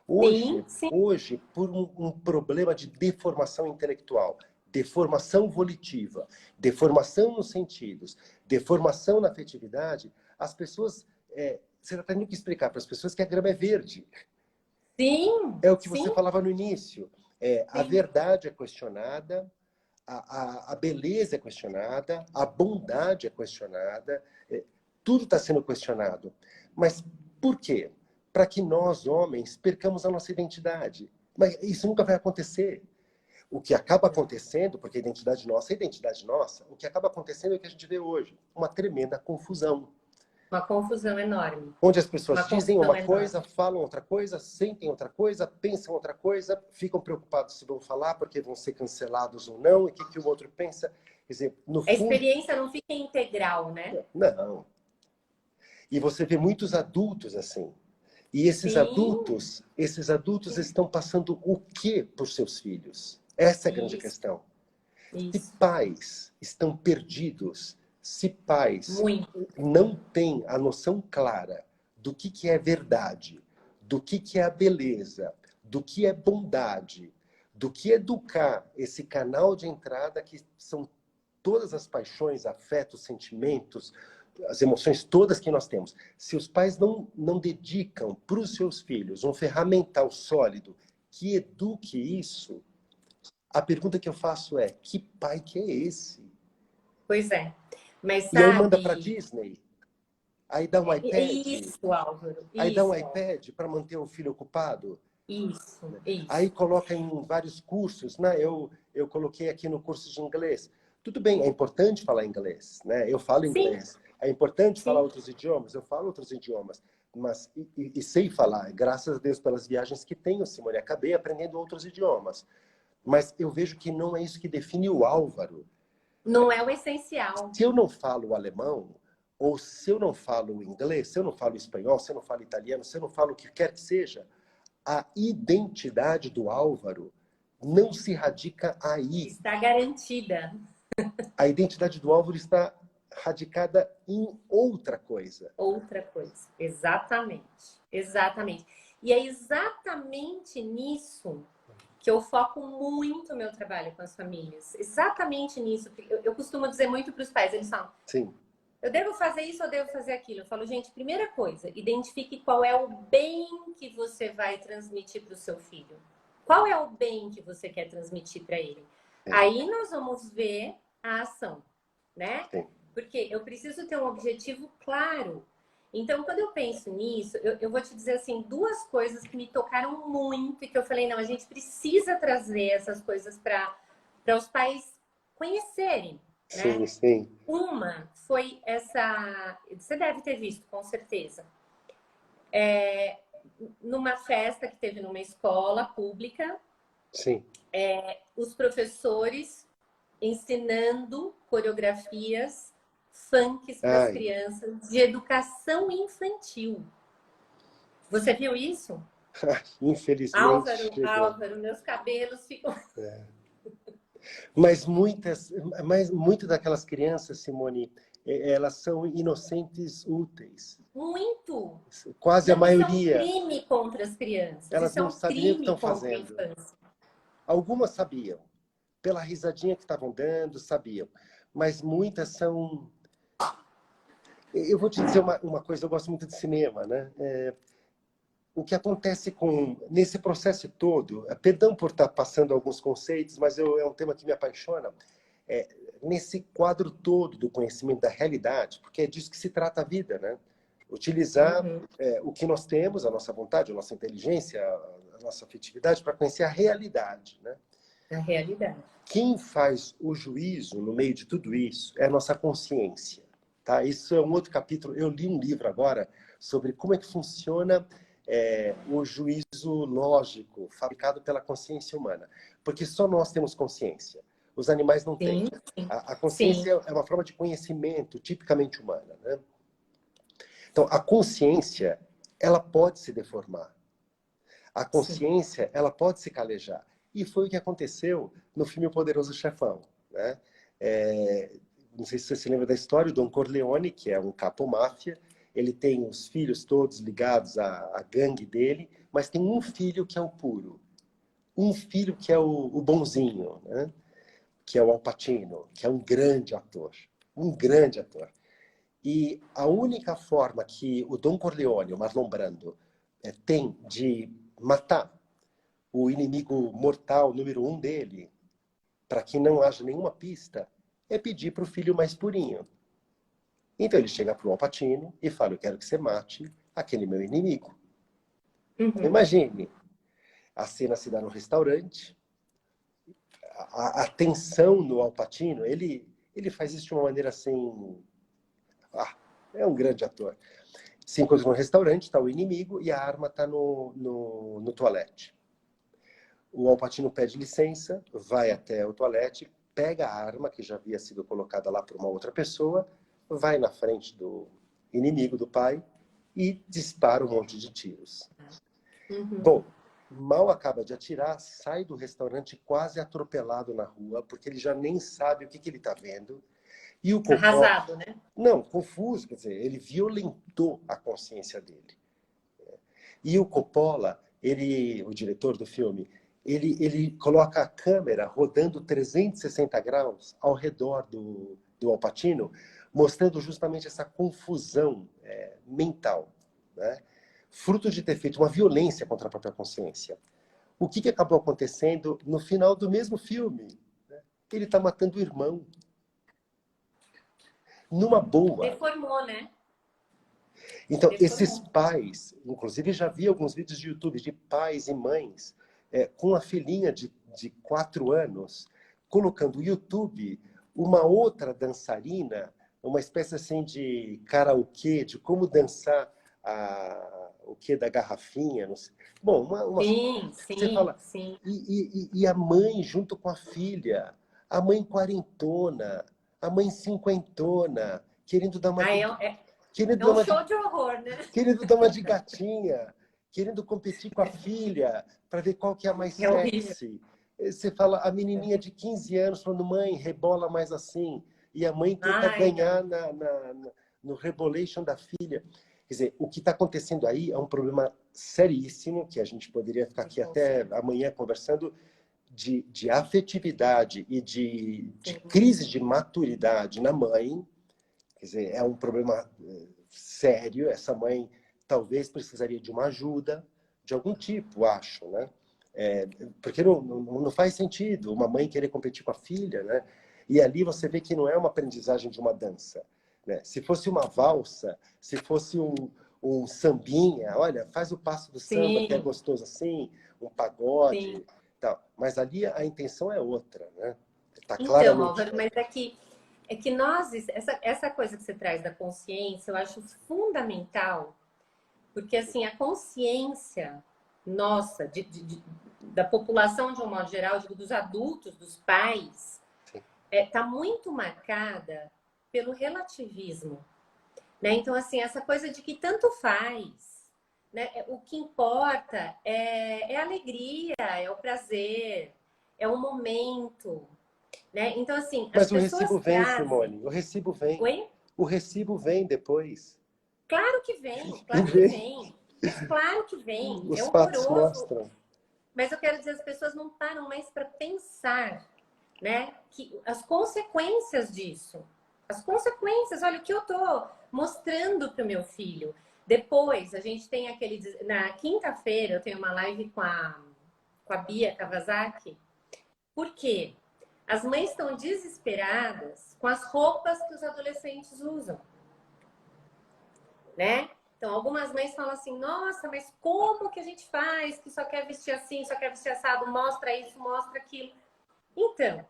Hoje, por um problema de deformação intelectual, deformação volitiva, deformação nos sentidos, deformação na afetividade, as pessoas... você está tendo que explicar para as pessoas que a grama é verde. Sim. É o que você falava no início. A verdade é questionada, a beleza é questionada, a bondade é questionada, tudo está sendo questionado. Mas por quê? Para que nós, homens, percamos a nossa identidade. Mas isso nunca vai acontecer. O que acaba acontecendo, porque a identidade nossa é a identidade nossa, o que acaba acontecendo é o que a gente vê hoje, uma tremenda confusão. Uma confusão enorme. Onde as pessoas dizem uma coisa, falam outra coisa, sentem outra coisa, pensam outra coisa, ficam preocupados se vão falar porque vão ser cancelados ou não, e o que o outro pensa. Quer dizer, no fundo, a experiência não fica integral, né? Não. E você vê muitos adultos assim. E esses adultos estão passando o quê por seus filhos? Essa é a grande questão. Se pais estão perdidos, se pais não têm a noção clara do que é verdade, do que é a beleza, do que é bondade, do que educar esse canal de entrada que são todas as paixões, afetos, sentimentos, as emoções todas que nós temos, se os pais não dedicam para os seus filhos um ferramental sólido que eduque isso, a pergunta que eu faço é, que pai que é esse? Pois é. Mas E aí manda para sabe... Disney, aí dá um iPad, Isso, Álvaro. aí dá um Isso, iPad para manter o filho ocupado. isso, Aí isso. coloca em vários cursos, né? Eu coloquei aqui no curso de inglês. Tudo bem, é importante falar inglês, né? Eu falo Sim, inglês. É importante falar sim. outros idiomas, eu falo outros idiomas. Mas, e sei falar, graças a Deus pelas viagens que tenho, Simone, acabei aprendendo outros idiomas. Mas eu vejo que não é isso que define o Álvaro. Não é o essencial. Se eu não falo alemão, ou se eu não falo inglês, se eu não falo espanhol, se eu não falo italiano, se eu não falo o que quer que seja, a identidade do Álvaro não se radica aí. Está garantida. A identidade do Álvaro está radicada em outra coisa. Outra coisa. Exatamente. Exatamente. E é exatamente nisso que eu foco muito o meu trabalho com as famílias. Exatamente nisso. Eu costumo dizer muito para os pais, eles falam, Sim. eu devo fazer isso ou devo fazer aquilo? Eu falo, gente, primeira coisa, identifique qual é o bem que você vai transmitir para o seu filho. Qual é o bem que você quer transmitir para ele? É. Aí nós vamos ver a ação, né? Sim. Porque eu preciso ter um objetivo claro. Então, quando eu penso nisso, eu vou te dizer assim, duas coisas que me tocaram muito e que eu falei, não, a gente precisa trazer essas coisas para os pais conhecerem, né? Sim, sim. Uma foi essa, você deve ter visto, com certeza. Numa festa que teve numa escola pública, Sim. os professores ensinando coreografias funks para as Ai, crianças de educação infantil. Você viu isso? infelizmente chegou. Álvaro, meus cabelos ficam... Mas muitas daquelas crianças, Simone, elas são inocentes úteis. Muito! Quase a Não, isso é um maioria. crime contra as crianças. Elas Isso é não um sabem nem o que crime estão contra a fazendo. infância. Algumas sabiam, pela risadinha que estavam dando, sabiam. Mas muitas são... Eu vou te dizer uma coisa, eu gosto muito de cinema, né? O que acontece nesse processo todo, perdão por estar passando alguns conceitos, mas é um tema que me apaixona, nesse quadro todo do conhecimento da realidade, porque é disso que se trata a vida, né? Utilizar o que nós temos, a nossa vontade, a nossa inteligência, a nossa afetividade, para conhecer a realidade, né? A realidade. Quem faz o juízo no meio de tudo isso é a nossa consciência, tá? Isso é um outro capítulo. Eu li um livro agora sobre como é que funciona o juízo lógico fabricado pela consciência humana. Porque só nós temos consciência. Os animais não têm. Sim, sim. A Sim. consciência é uma forma de conhecimento tipicamente humana, né? Então, a consciência, ela pode se deformar. A Sim. consciência, ela pode se calejar. E foi o que aconteceu no filme O Poderoso Chefão, né? Não sei se você se lembra da história, o Don Corleone, que é um capo-máfia, ele tem os filhos todos ligados à gangue dele, mas tem um filho que é o puro, um filho que é o bonzinho, né? Que é o Al Pacino, que é um grande ator, um grande ator. E a única forma que o Don Corleone, o Marlon Brando, tem de matar o inimigo mortal número 1 dele, para que não haja nenhuma pista, é pedir para o filho mais purinho. Então ele chega para o Al Pacino e fala, eu quero que você mate aquele meu inimigo. Imagine, a cena se dá no restaurante, a tensão no Al Pacino, ele faz isso de uma maneira assim... é um grande ator. Se encontra no restaurante, está o inimigo e a arma está no toalete. O Al Pacino pede licença, vai até o toalete, pega a arma que já havia sido colocada lá por uma outra pessoa, vai na frente do inimigo do pai e dispara um monte de tiros. Bom, mal acaba de atirar, sai do restaurante quase atropelado na rua, porque ele já nem sabe o que ele está vendo. E o Coppola... Arrasado, né? Não, confuso, quer dizer, ele violentou a consciência dele. E o Coppola, o diretor do filme, ele coloca a câmera rodando 360 graus ao redor do Al Pacino, mostrando justamente essa confusão mental, né? Fruto de ter feito uma violência contra a própria consciência. O que acabou acontecendo no final do mesmo filme? Né? Ele está matando o irmão. Numa boa. Deformou, né? Então, esses pais, inclusive já vi alguns vídeos de YouTube de pais e mães com a filhinha de 4 anos, colocando no YouTube uma outra dançarina, uma espécie assim de karaokê, de como dançar o que da garrafinha, não sei. Bom, Sim, você sim, fala, sim. e a mãe junto com a filha, a mãe quarentona, a mãe cinquentona, querendo dar uma querendo É dar um uma show de horror, né? querendo dar uma de gatinha, querendo competir com a filha para ver qual que é a mais É horrível. sexy. Você fala, a menininha de 15 anos falando, mãe, rebola mais assim. E a mãe tenta Ai, ganhar no rebolation da filha. Quer dizer, o que está acontecendo aí é um problema seríssimo, que a gente poderia ficar aqui até amanhã conversando, de afetividade e de crise de maturidade na mãe. Quer dizer, é um problema sério. Essa mãe talvez precisaria de uma ajuda de algum tipo, acho, né? Porque não faz sentido uma mãe querer competir com a filha, né? E ali você vê que não é uma aprendizagem de uma dança, né? Se fosse uma valsa, se fosse um sambinha, olha, faz o passo do samba que é sim, gostoso assim, um sim. pagode, tal. Mas ali a intenção é outra, né? Tá Então, claramente. Álvaro, mas é que nós, essa coisa que você traz da consciência, eu acho fundamental, porque assim, a consciência nossa, da população de um modo geral, digo, dos adultos, dos pais, está muito marcada pelo relativismo, né? Então, assim, essa coisa de que tanto faz, né? O que importa é a alegria, é o prazer, é o momento, né? Então, assim, as Mas o pessoas recibo vem, trazem. Simone. O recibo vem. Oi? O recibo vem depois. Claro que Vem. vem. Mas claro que vem. É Os fatos horroroso. mostram. Mas eu quero dizer, as pessoas não param mais para pensar, né? Que as consequências disso. As consequências, olha, o que eu tô mostrando para o meu filho. Depois, a gente tem aquele. Na quinta-feira, eu tenho uma live com a Bia Kawasaki. Por quê? As mães estão desesperadas com as roupas que os adolescentes usam, né? Então, algumas mães falam assim: nossa, mas como que a gente faz que só quer vestir assim, só quer vestir assado, mostra isso, mostra aquilo. Então,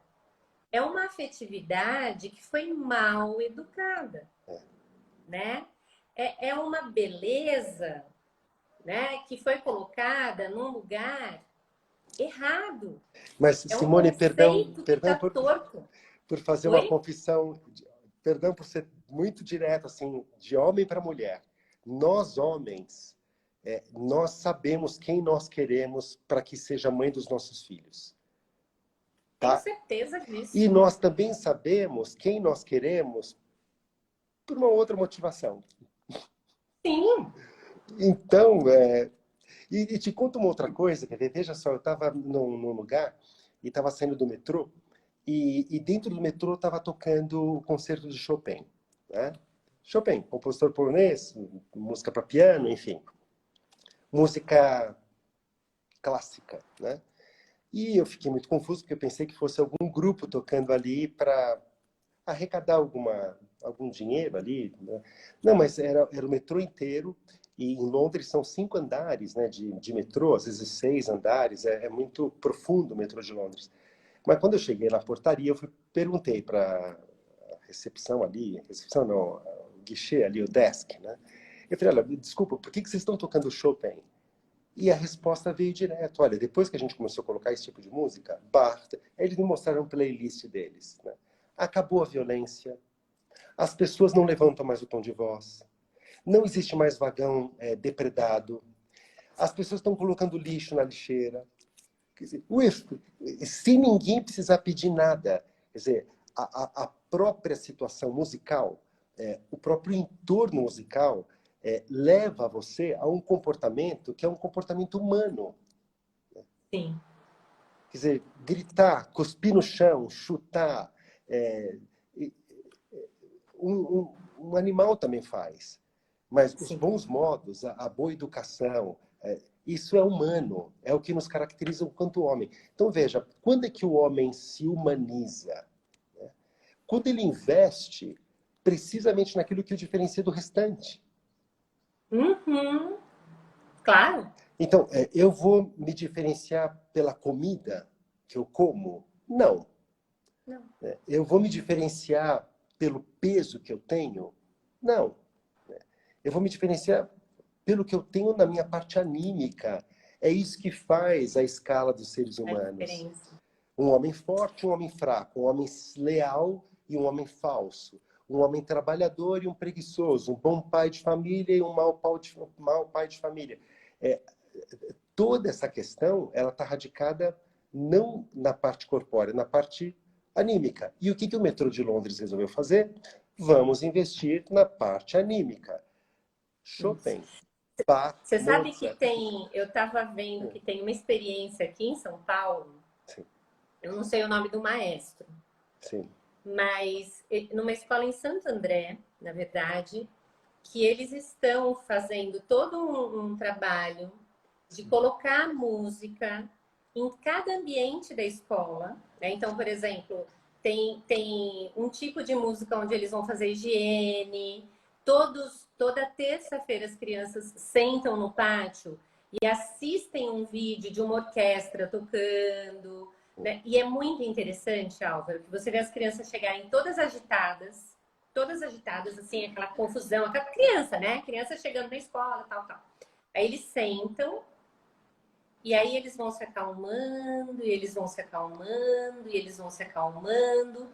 é uma afetividade que foi mal educada, né? É uma beleza, né, que foi colocada num lugar errado. Mas, É um Simone, perdão, conceito que perdão está torto. por fazer uma Oi? confissão. Perdão por ser muito direto, assim, de homem para mulher. Nós, homens, nós sabemos quem nós queremos para que seja mãe dos nossos filhos. Tenho Tá? certeza E disso. nós também sabemos quem nós queremos por uma outra motivação. Sim. Então, e te conto uma outra coisa, quer ver? Veja só, eu estava num lugar e estava saindo do metrô e dentro do metrô estava tocando o concerto de Chopin, né? Chopin, compositor polonês, música para piano, enfim, música clássica, né? E eu fiquei muito confuso porque eu pensei que fosse algum grupo tocando ali para arrecadar algum dinheiro ali, né? Não, mas era o metrô inteiro. E em Londres são 5 andares, né, de metrô, às vezes 6 andares, é muito profundo o metrô de Londres. Mas quando eu cheguei na portaria, perguntei para a recepção ali, recepção não, o guichê ali, o desk, né? Eu falei, olha, desculpa, por que vocês estão tocando Chopin? E a resposta veio direto, olha, depois que a gente começou a colocar esse tipo de música, Barth, eles me mostraram um playlist deles, né? Acabou a violência, as pessoas não levantam mais o tom de voz, não existe mais vagão depredado, as pessoas estão colocando lixo na lixeira. Quer dizer, se ninguém precisar pedir nada, quer dizer, a própria situação musical, o próprio entorno musical, leva você a um comportamento que é um comportamento humano. Sim. Quer dizer, gritar, cuspir no chão, chutar. Um animal também faz. Mas os Sim. bons modos, a boa educação, isso é humano, é o que nos caracteriza enquanto homem. Então, veja, quando é que o homem se humaniza? Né? Quando ele investe precisamente naquilo que o diferencia do restante. Uhum. Claro. Então, eu vou me diferenciar pela comida que eu como? Não. Não. Eu vou me diferenciar pelo peso que eu tenho? Não. Eu vou me diferenciar pelo que eu tenho na minha parte anímica. É isso que faz a escala dos seres A humanos. diferença. Um homem forte, um homem fraco, um homem leal e um homem falso, um homem trabalhador e um preguiçoso, um bom pai de família e um mau pai de família. É, toda essa questão, ela está radicada não na parte corpórea, na parte anímica. E o que o metrô de Londres resolveu fazer? Vamos investir na parte anímica. Chopin, Bach, Você sabe que Mozart. eu estava vendo que tem uma experiência aqui em São Paulo, Sim, eu não sei o nome do maestro, sim. mas numa escola em Santo André, na verdade, que eles estão fazendo todo um trabalho de colocar música em cada ambiente da escola, né? Então, por exemplo, tem um tipo de música onde eles vão fazer higiene. Toda terça-feira as crianças sentam no pátio e assistem um vídeo de uma orquestra tocando, né? E é muito interessante, Álvaro, que você vê as crianças chegarem todas agitadas, assim, aquela confusão, aquela criança, né? Criança chegando na escola, tal, tal. Aí eles sentam, e aí eles vão se acalmando, e eles vão se acalmando, e eles vão se acalmando.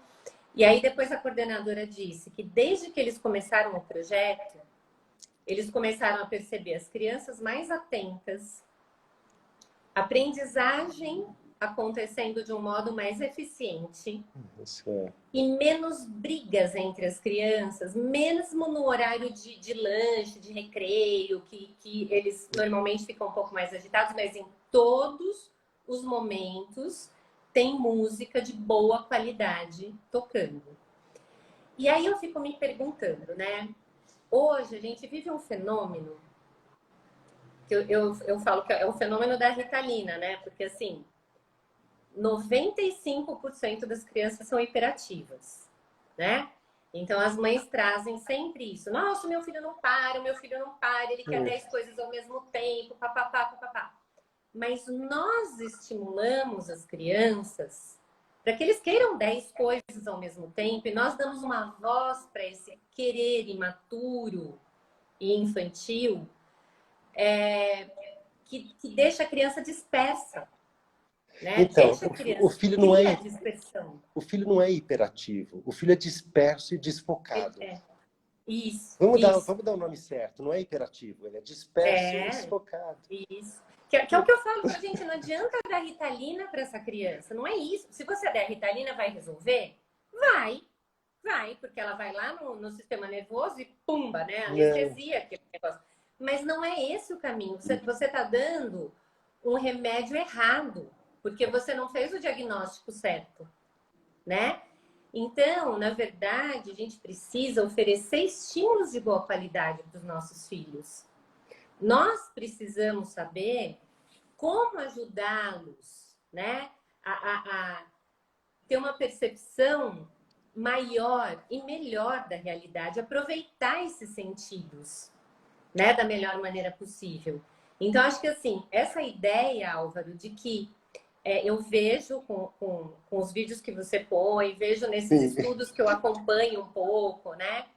E aí depois a coordenadora disse que desde que eles começaram o projeto, eles começaram a perceber as crianças mais atentas, aprendizagem acontecendo de um modo mais eficiente, Isso é. e menos brigas entre as crianças, mesmo no horário de lanche, de recreio, que eles normalmente ficam um pouco mais agitados, mas em todos os momentos tem música de boa qualidade tocando. E aí eu fico me perguntando, né? Hoje a gente vive um fenômeno que eu falo que é o fenômeno da Ritalina, né? Porque assim, 95% das crianças são hiperativas, né? Então as mães trazem sempre isso. Nossa, meu filho não para, o meu filho não para, ele quer 10 coisas ao mesmo tempo, papapá, papapá. Mas nós estimulamos as crianças para que eles queiram 10 coisas ao mesmo tempo e nós damos uma voz para esse querer imaturo e infantil que deixa a criança dispersa, né? Então, Deixa a o criança, filho não cria é, a dispersão. o filho não é hiperativo, o filho é disperso e desfocado. É, isso, Vamos dar o nome certo, não é hiperativo, ele é disperso e é, desfocado. isso. Que é o que eu falo, gente, não adianta dar Ritalina para essa criança, não é isso. Se você der Ritalina, vai resolver? Vai, porque ela vai lá no sistema nervoso e pumba, né? Não. Anestesia aquele negócio. Mas não é esse o caminho. Você está dando um remédio errado, porque você não fez o diagnóstico certo, né? Então, na verdade, a gente precisa oferecer estímulos de boa qualidade para os nossos filhos. Nós precisamos saber como ajudá-los, né, a ter uma percepção maior e melhor da realidade, aproveitar esses sentidos, né, da melhor maneira possível. Então, acho que assim, essa ideia, Álvaro, de que eu vejo com os vídeos que você põe, vejo nesses Sim. estudos que eu acompanho um pouco, né?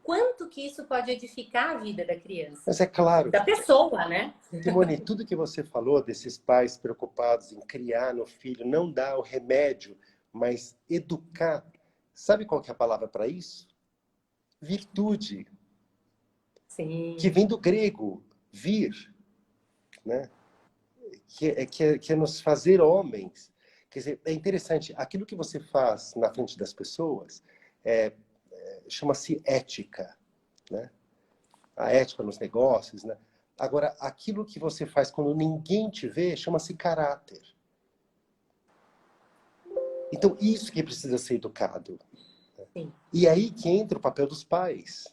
Quanto que isso pode edificar a vida da criança, Mas é claro, da pessoa, né? Simone, tudo que você falou desses pais preocupados em criar no filho, não dar o remédio, mas educar. Sabe qual que é a palavra para isso? Virtude, que Sim, vem do grego, vir, né? Que é nos fazer homens. Quer dizer, é interessante, aquilo que você faz na frente das pessoas chama-se ética, né? A ética nos negócios, né? Agora, aquilo que você faz quando ninguém te vê chama-se caráter. Então, isso que precisa ser educado. Sim, E aí que entra o papel dos pais.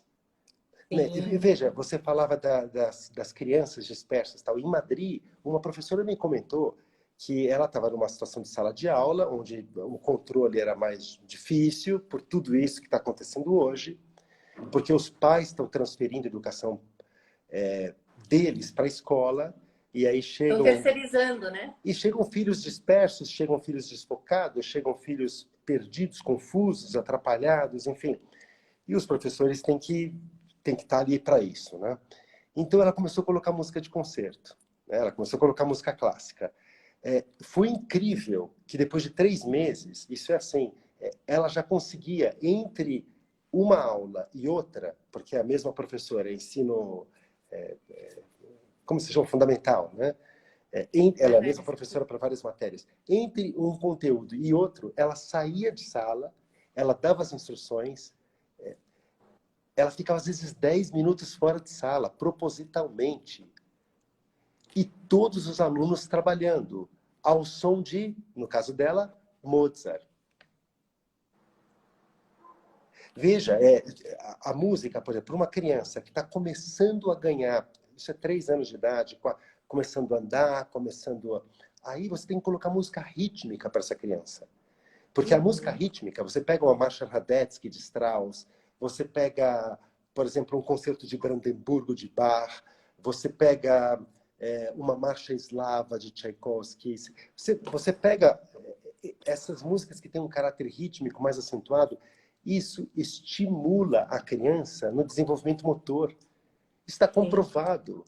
Né? E sim. veja, você falava das crianças dispersas. Tal. Em Madrid, uma professora me comentou que ela estava numa situação de sala de aula, onde o controle era mais difícil, por tudo isso que está acontecendo hoje, porque os pais estão transferindo a educação deles para a escola, e aí Estão chegam terceirizando, né? e chegam filhos dispersos, chegam filhos desfocados, chegam filhos perdidos, confusos, atrapalhados, enfim. E os professores têm que estar ali para isso, né? Então ela começou a colocar música de concerto, né? Ela começou a colocar música clássica. Foi incrível que depois de 3 meses, isso é assim, ela já conseguia entre uma aula e outra, porque é a mesma professora, ensino, como se chama, fundamental, né? Ela é a mesma professora para várias matérias. Entre um conteúdo e outro, ela saía de sala, ela dava as instruções, ela ficava às vezes 10 minutos fora de sala, propositalmente. E todos os alunos trabalhando ao som de, no caso dela, Mozart. Veja, a música, por exemplo, para uma criança que está começando a ganhar, isso é 3 anos de idade, começando a andar, começando a... Aí você tem que colocar música rítmica para essa criança. Porque a música rítmica, você pega uma marcha Radetzky de Strauss, você pega, por exemplo, um concerto de Brandemburgo de Bach, você pega uma marcha eslava de Tchaikovsky, você pega essas músicas que têm um caráter rítmico mais acentuado, isso estimula a criança no desenvolvimento motor. Está Sim, comprovado.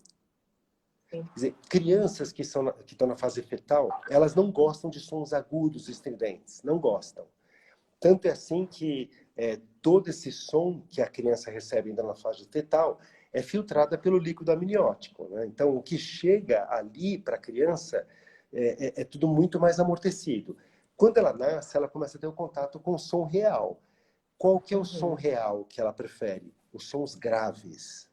sim. Quer dizer, crianças que estão na fase fetal, elas não gostam de sons agudos, estridentes, não gostam. Tanto é assim que todo esse som que a criança recebe ainda na fase fetal é filtrada pelo líquido amniótico. Né? Então, o que chega ali para a criança é tudo muito mais amortecido. Quando ela nasce, ela começa a ter o contato com o som real. Qual que é o som Uhum, real que ela prefere? Os sons graves.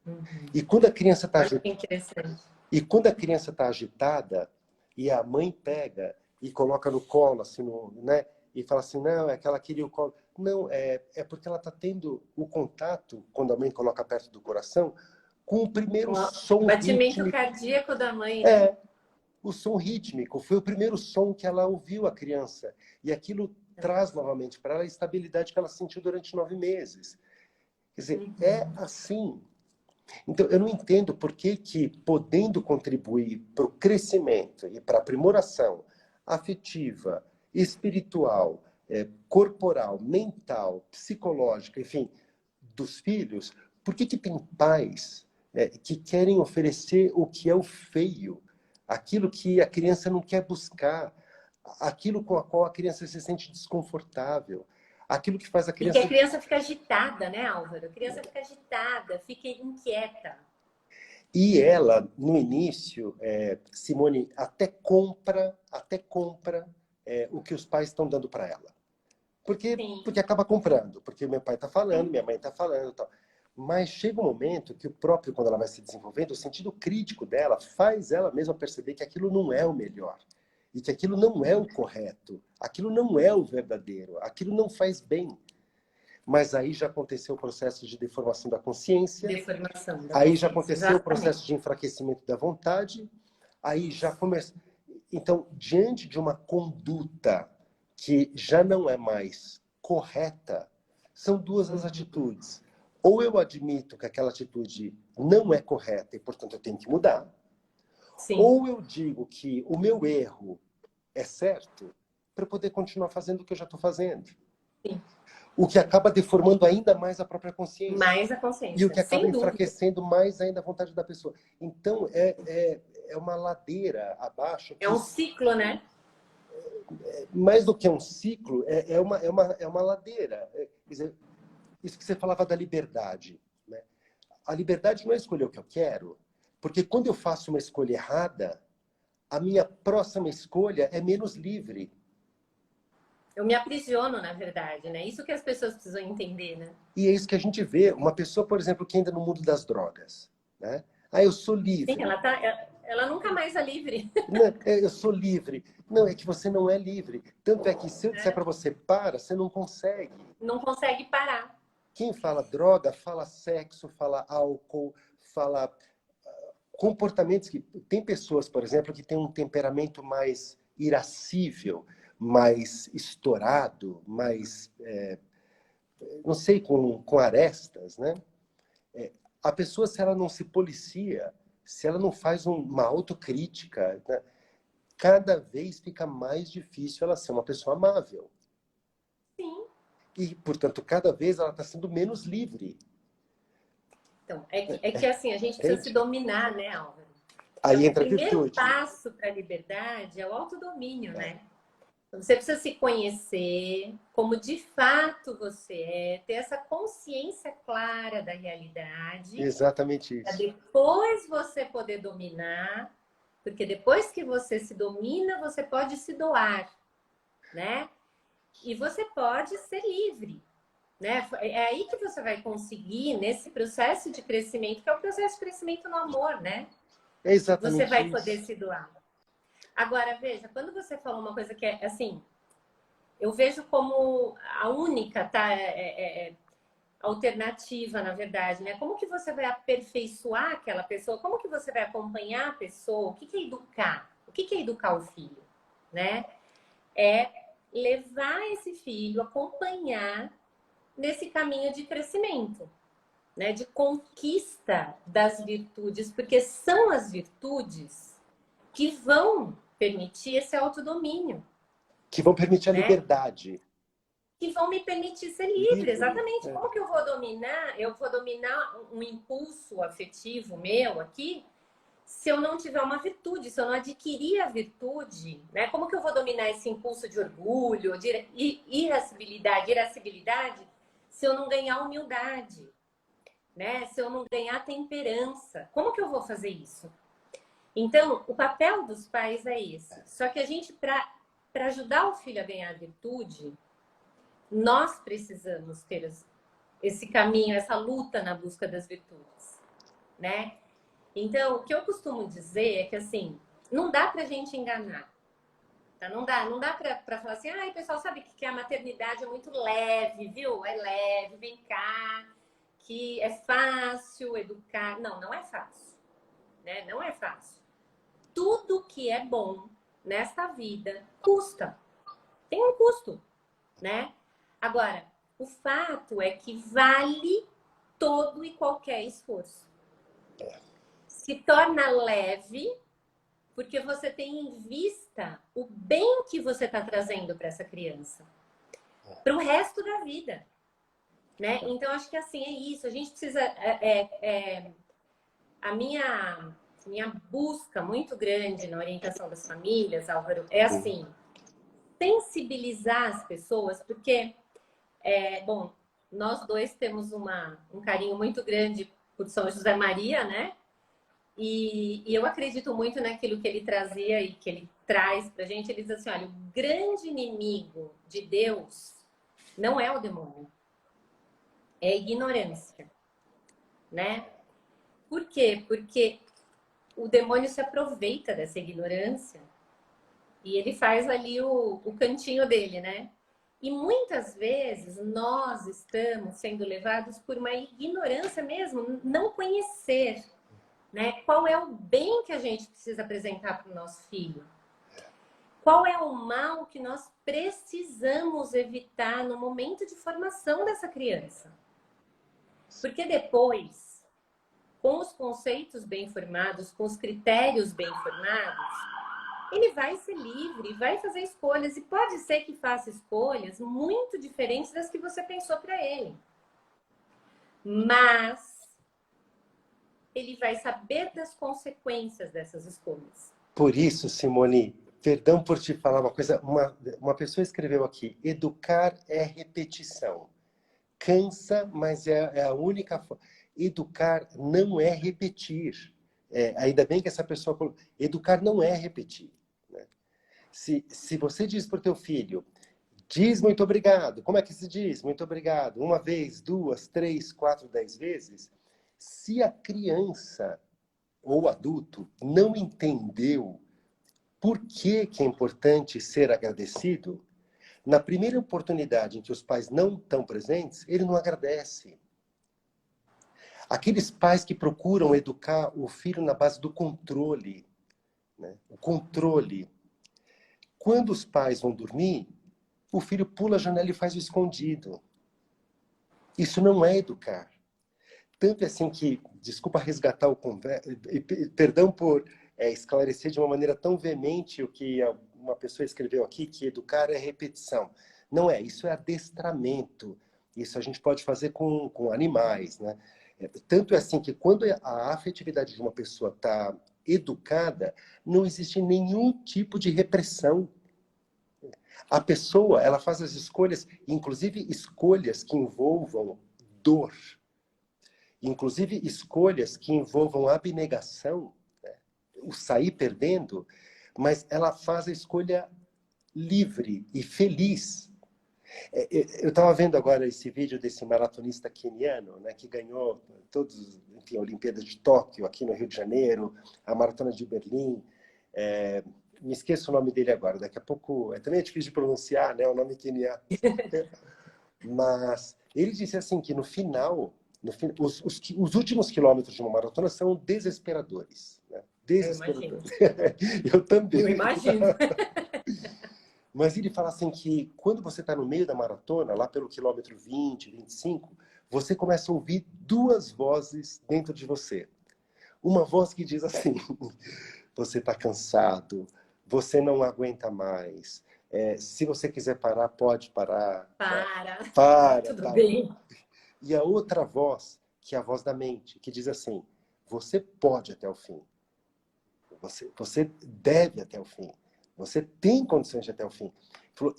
uhum. E quando a criança está Olha que interessante. E quando a criança está agitada e a mãe pega e coloca no colo, assim, né? E fala assim, não, é que ela queria o colo. Não, é porque ela está tendo o contato, quando a mãe coloca perto do coração, com o primeiro O som batimento rítmico. cardíaco da mãe, né? É, o som rítmico. Foi o primeiro som que ela ouviu a criança. E aquilo traz novamente para ela a estabilidade que ela sentiu durante 9 meses. Quer dizer, é Uhum. assim. Então, eu não entendo por que, podendo contribuir para o crescimento e para a aprimoração afetiva, espiritual, corporal, mental, psicológica, enfim, dos filhos, por que tem pais que querem oferecer o que é o feio, aquilo que a criança não quer buscar, aquilo com a qual a criança se sente desconfortável, aquilo que faz a E que a criança... criança fica agitada, né, Álvaro? A criança fica agitada, fica inquieta. E ela, no início, Simone, até compra o que os pais estão dando para ela. Porque Sim, acaba comprando, porque meu pai está falando, sim. minha mãe está falando e tal. Mas chega um momento que o próprio, quando ela vai se desenvolvendo, o sentido crítico dela faz ela mesma perceber que aquilo não é o melhor. E que aquilo não é o correto. Aquilo não é o verdadeiro. Aquilo não faz bem. Mas aí já aconteceu o processo de deformação da consciência, Deformação da aí já consciência, aconteceu o exatamente. processo de enfraquecimento da vontade, aí já começa. Então, diante de uma conduta que já não é mais correta, são duas as Uhum. atitudes. Ou eu admito que aquela atitude não é correta e, portanto, eu tenho que mudar, Sim, ou eu digo que o meu erro é certo para poder continuar fazendo o que eu já estou fazendo. sim. O que acaba deformando ainda mais a própria consciência. Mais a E o consciência, que acaba sem dúvida. enfraquecendo mais ainda a vontade da pessoa. Então, é uma ladeira abaixo É que, um ciclo, né? mais do que um ciclo, é uma ladeira. Quer dizer, isso que você falava da liberdade. Né? A liberdade não é escolher o que eu quero, porque quando eu faço uma escolha errada, a minha próxima escolha é menos livre. Eu me aprisiono, na verdade, né? Isso que as pessoas precisam entender, né? E é isso que a gente vê. Uma pessoa, por exemplo, que entra no mundo das drogas. Né? Ah, eu sou Sim, livre. Ela nunca mais é livre. Não, eu sou livre. Não, é que você não é livre. Tanto é que se eu disser para você para, você não consegue. Não consegue parar. Quem fala droga, fala sexo, fala álcool, fala comportamentos que... Tem pessoas, por exemplo, que têm um temperamento mais irascível, mais estourado, mais, não sei, com arestas, né? A pessoa, se ela não se policia, se ela não faz uma autocrítica, né? Cada vez fica mais difícil ela ser uma pessoa amável. Sim. E, portanto, cada vez ela está sendo menos livre. Então, é que assim, a gente precisa se dominar, né, Álvaro? Então, Aí o entra a primeiro virtude. passo para a liberdade é o autodomínio, né? Então, você precisa se conhecer como de fato você é, ter essa consciência clara da realidade, Exatamente para isso. depois você poder dominar, porque depois que você se domina, você pode se doar, né? E você pode ser livre, né? É aí que você vai conseguir, nesse processo de crescimento, que é o processo de crescimento no amor, né? É Você exatamente vai poder isso. se doar. Agora, veja, quando você falou uma coisa que é assim, eu vejo como a única, tá? Alternativa, na verdade, né? Como que você vai aperfeiçoar aquela pessoa? Como que você vai acompanhar a pessoa? O que que é educar? O que que é educar o filho, né? É levar esse filho, acompanhar nesse caminho de crescimento, né? De conquista das virtudes, porque são as virtudes que vão permitir esse autodomínio, Que vão permitir a né? liberdade. Que vão me permitir ser livre, Livre. exatamente. Como que eu vou dominar? Eu vou dominar um impulso afetivo meu aqui, se eu não tiver uma virtude, se eu não adquirir a virtude, né? Como que eu vou dominar esse impulso de orgulho, de irascibilidade, se eu não ganhar humildade, né? Se eu não ganhar temperança? Como que eu vou fazer isso? Então, o papel dos pais é esse. Só que a gente, para ajudar o filho a ganhar virtude, nós precisamos ter esse caminho, essa luta na busca das virtudes, né? Então, o que eu costumo dizer é que, assim, não dá pra gente enganar, tá? Não dá pra falar assim, ai, pessoal, sabe que a maternidade é muito leve, viu? É leve, vem cá, que é fácil educar. Não, não é fácil, né? Não é fácil. Tudo que é bom nesta vida custa. Tem um custo, né? Agora, o fato é que vale todo e qualquer esforço. Se torna leve porque você tem em vista o bem que você está trazendo para essa criança, para o resto da vida, né? Então acho que assim é isso. A gente precisa a minha busca muito grande na orientação das famílias, Álvaro, é assim sensibilizar as pessoas, porque bom, nós dois temos um carinho muito grande por São José Maria, né? E eu acredito muito naquilo que ele trazia e que ele traz pra gente. Ele diz assim, olha, o grande inimigo de Deus não é o demônio, é a ignorância, né? Por quê? Porque o demônio se aproveita dessa ignorância e ele faz ali o cantinho dele, né? E muitas vezes nós estamos sendo levados por uma ignorância mesmo, não conhecer, né? Qual é o bem que a gente precisa apresentar para o nosso filho? Qual é o mal que nós precisamos evitar no momento de formação dessa criança? Porque depois, com os conceitos bem formados, com os critérios bem formados, ele vai ser livre, vai fazer escolhas e pode ser que faça escolhas muito diferentes das que você pensou para ele. Mas ele vai saber das consequências dessas escolhas. Por isso, Simone, perdão por te falar uma coisa, uma pessoa escreveu aqui, educar é repetição. Cansa, mas é a única forma. Educar não é repetir. Ainda bem que essa pessoa falou, educar não é repetir. Né? Se você diz para o teu filho, diz muito obrigado. Como é que se diz? Muito obrigado. Uma vez, duas, três, quatro, 10 vezes. Se a criança ou adulto não entendeu por que que é importante ser agradecido, na primeira oportunidade em que os pais não estão presentes, ele não agradece. Aqueles pais que procuram educar o filho na base do controle, né? O controle. Quando os pais vão dormir, o filho pula a janela e faz o escondido. Isso não é educar. Tanto é assim que, desculpa resgatar o perdão por esclarecer de uma maneira tão veemente o que uma pessoa escreveu aqui, que educar é repetição. Não é, isso é adestramento. Isso a gente pode fazer com animais, né? Tanto é assim que quando a afetividade de uma pessoa está educada, não existe nenhum tipo de repressão. A pessoa, ela faz as escolhas, inclusive escolhas que envolvam dor, inclusive escolhas que envolvam abnegação, né? O sair perdendo, mas ela faz a escolha livre e feliz. Eu estava vendo agora esse vídeo desse maratonista queniano, né, que ganhou todos, enfim, a Olimpíada de Tóquio, aqui no Rio de Janeiro, a Maratona de Berlim. Me esqueço o nome dele agora, daqui a pouco... também é difícil de pronunciar, né, o nome queniano. Mas ele disse assim que no final, os últimos quilômetros de uma maratona são desesperadores. Né? Desesperadores. Eu também. Eu imagino. Mas ele fala assim que quando você está no meio da maratona, lá pelo quilômetro 20, 25, você começa a ouvir duas vozes dentro de você. Uma voz que diz assim, você está cansado, você não aguenta mais, se você quiser parar, pode parar. Para, tudo tá. bem. E a outra voz, que é a voz da mente, que diz assim, você pode até o fim. Você deve até o fim. Você tem condições de até o fim.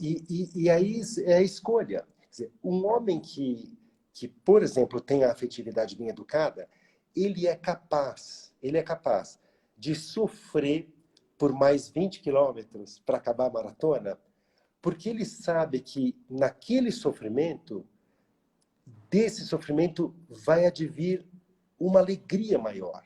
E aí é a escolha. Quer dizer, um homem que, por exemplo, tem a afetividade bem educada, ele é capaz de sofrer por mais 20 quilômetros para acabar a maratona, porque ele sabe que naquele sofrimento, desse sofrimento vai advir uma alegria maior,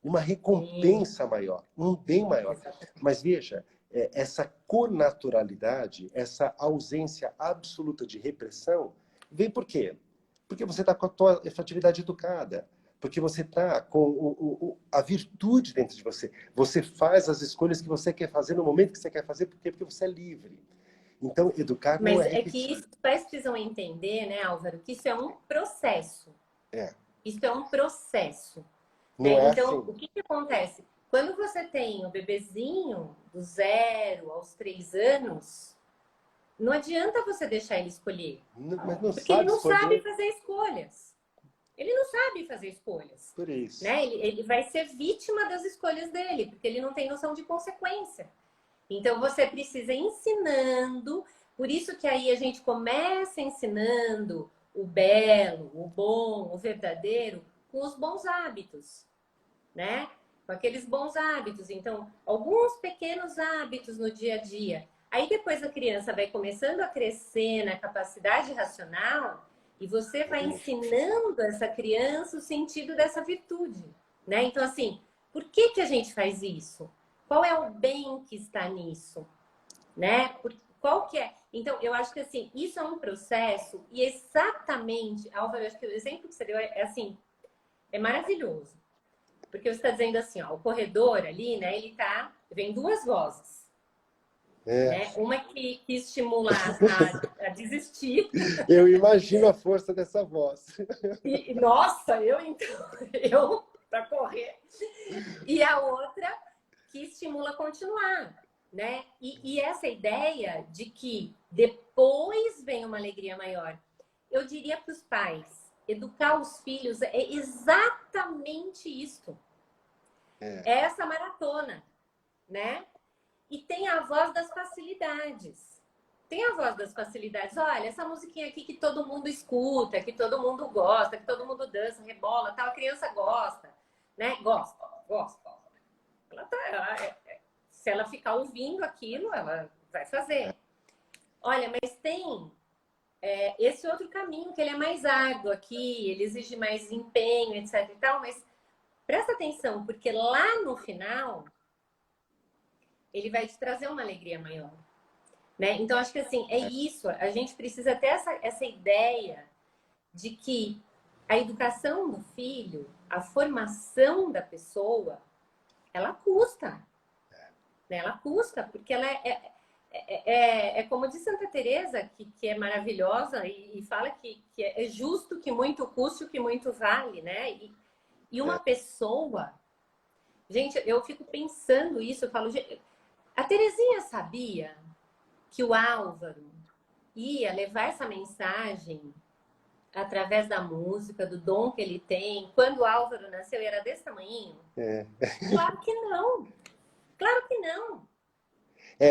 uma recompensa maior, um bem maior. Mas veja, essa connaturalidade, essa ausência absoluta de repressão, vem por quê? Porque você está com a tua afetividade educada, porque você está com a virtude dentro de você. Você faz as escolhas que você quer fazer no momento que você quer fazer, porque você é livre. Então, educar não Mas é é que repetir. isso, os pais precisam entender, né, Álvaro, que isso é um processo. É. Isso é um processo. Não Né? é Então, assim. o que acontece? Quando você tem o bebezinho do 0 aos 3 anos, não adianta você deixar ele escolher. Mas não Porque ele sabe não sabe escolher fazer escolhas. Ele não sabe fazer escolhas. por isso. Né? Ele vai ser vítima das escolhas dele, porque ele não tem noção de consequência. Então, você precisa ir ensinando. Por isso que aí a gente começa ensinando o belo, o bom, o verdadeiro, com os bons hábitos, né? Com aqueles bons hábitos. Então, alguns pequenos hábitos no dia a dia. Aí depois a criança vai começando a crescer na capacidade racional e você vai ensinando essa criança o sentido dessa virtude, né? Então, assim, por que que a gente faz isso? Qual é o bem que está nisso, né? Qual que é? Então, eu acho que assim, isso é um processo e exatamente, Álvaro, eu acho que o exemplo que você deu é assim, é maravilhoso. Porque você está dizendo assim, ó, o corredor ali, né? Ele tá, vem duas vozes, né? Uma que estimula a desistir. Eu imagino a força dessa voz. Nossa, eu para correr. E a outra que estimula a continuar, né? E essa ideia de que depois vem uma alegria maior. Eu diria para os pais, educar os filhos é exatamente isso. É essa maratona, né? E tem a voz das facilidades. Tem a voz das facilidades. Olha, essa musiquinha aqui que todo mundo escuta, que todo mundo gosta, que todo mundo dança, rebola, tal, a criança gosta, né? Gosta. Se ela ficar ouvindo aquilo, ela vai fazer. Olha, mas tem esse outro caminho que ele é mais árduo aqui, ele exige mais empenho, etc e tal, mas presta atenção, porque lá no final ele vai te trazer uma alegria maior, né? Então acho que assim, é isso, a gente precisa ter essa ideia de que a educação do filho, a formação da pessoa, ela custa, né? Ela custa, porque ela é como diz Santa Teresa, que é maravilhosa e fala que é justo que muito custe o que muito vale, né? E uma pessoa... Gente, eu fico pensando isso, eu falo... A Terezinha sabia que o Álvaro ia levar essa mensagem através da música, do dom que ele tem? Quando o Álvaro nasceu, era desse tamanhinho? Claro que não! Claro que não!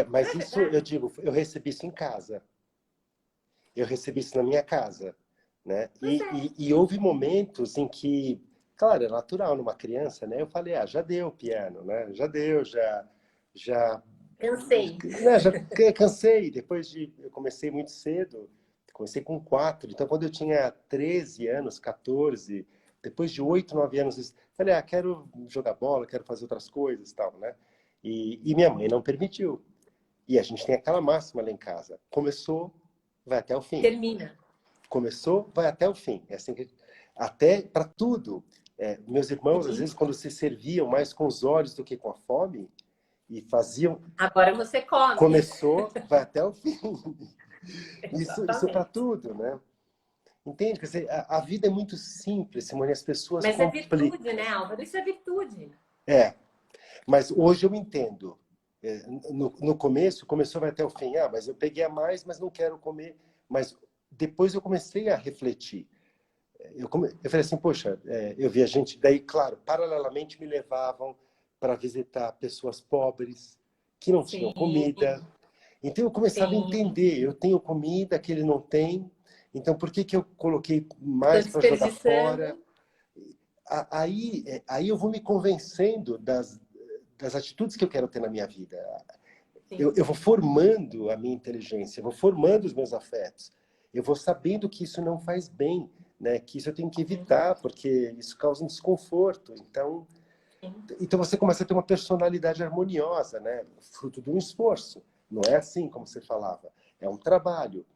Mas isso, eu digo, eu recebi isso em casa. Eu recebi isso na minha casa, né? E houve momentos em que, claro, é natural numa criança, né? Eu falei, já deu o piano, né? Já deu, já Cansei. né? Já cansei. Eu comecei muito cedo, comecei com 4. Então, quando eu tinha 13 anos, 14, depois de 8, 9 anos, falei, quero jogar bola, quero fazer outras coisas, tal, né? E minha mãe não permitiu. E a gente tem aquela máxima lá em casa: começou, vai até o fim. Termina. Começou, vai até o fim. É assim que, até para tudo. Meus irmãos, às vezes, quando se serviam mais com os olhos do que com a fome, e faziam... Agora você come. Começou, vai até o fim. Isso para tudo, né? Entende? Quer dizer, a vida é muito simples, Simone, as pessoas Mas complicam. É virtude, né, Álvaro? Isso é virtude. Mas hoje eu entendo. No começo, começou, vai até o fim. Mas eu peguei a mais, mas não quero comer. Mas depois eu comecei a refletir. Eu falei assim, poxa, eu via gente... Daí, claro, paralelamente me levavam para visitar pessoas pobres que não tinham comida. Então eu começava a entender, eu tenho comida que ele não tem, então por que eu coloquei mais para jogar fora? Aí eu vou me convencendo das atitudes que eu quero ter na minha vida. Eu vou formando a minha inteligência, eu vou formando os meus afetos, eu vou sabendo que isso não faz bem, né? Que isso eu tenho que evitar, porque isso causa um desconforto. Então você começa a ter uma personalidade harmoniosa, né? Fruto de um esforço. Não é assim como você falava. É um trabalho.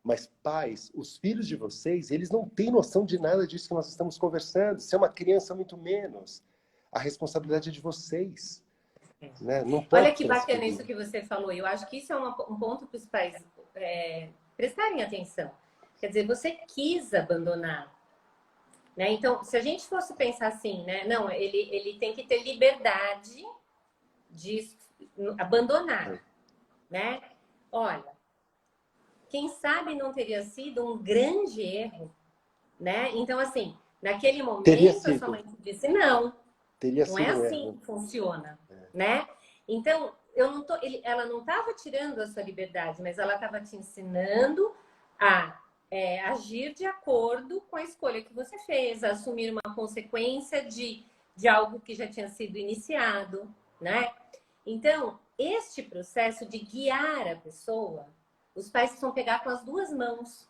Mas pais, os filhos de vocês, eles não têm noção de nada disso que nós estamos conversando. Se é uma criança, muito menos. A responsabilidade é de vocês. Né? Não pode Olha que bacana isso que você falou. Eu acho que isso é um ponto para os pais prestarem atenção. Quer dizer, você quis abandonar. Né? Então, se a gente fosse pensar assim, né? Não, ele tem que ter liberdade de abandonar. Né? Olha, quem sabe não teria sido um grande erro, né? Então, assim, naquele momento, a sua mãe disse, não é assim que funciona, né? Então, ela não estava tirando a sua liberdade, mas ela estava te ensinando a agir de acordo com a escolha que você fez, a assumir uma consequência de algo que já tinha sido iniciado, né? Então, este processo de guiar a pessoa, os pais precisam pegar com as duas mãos.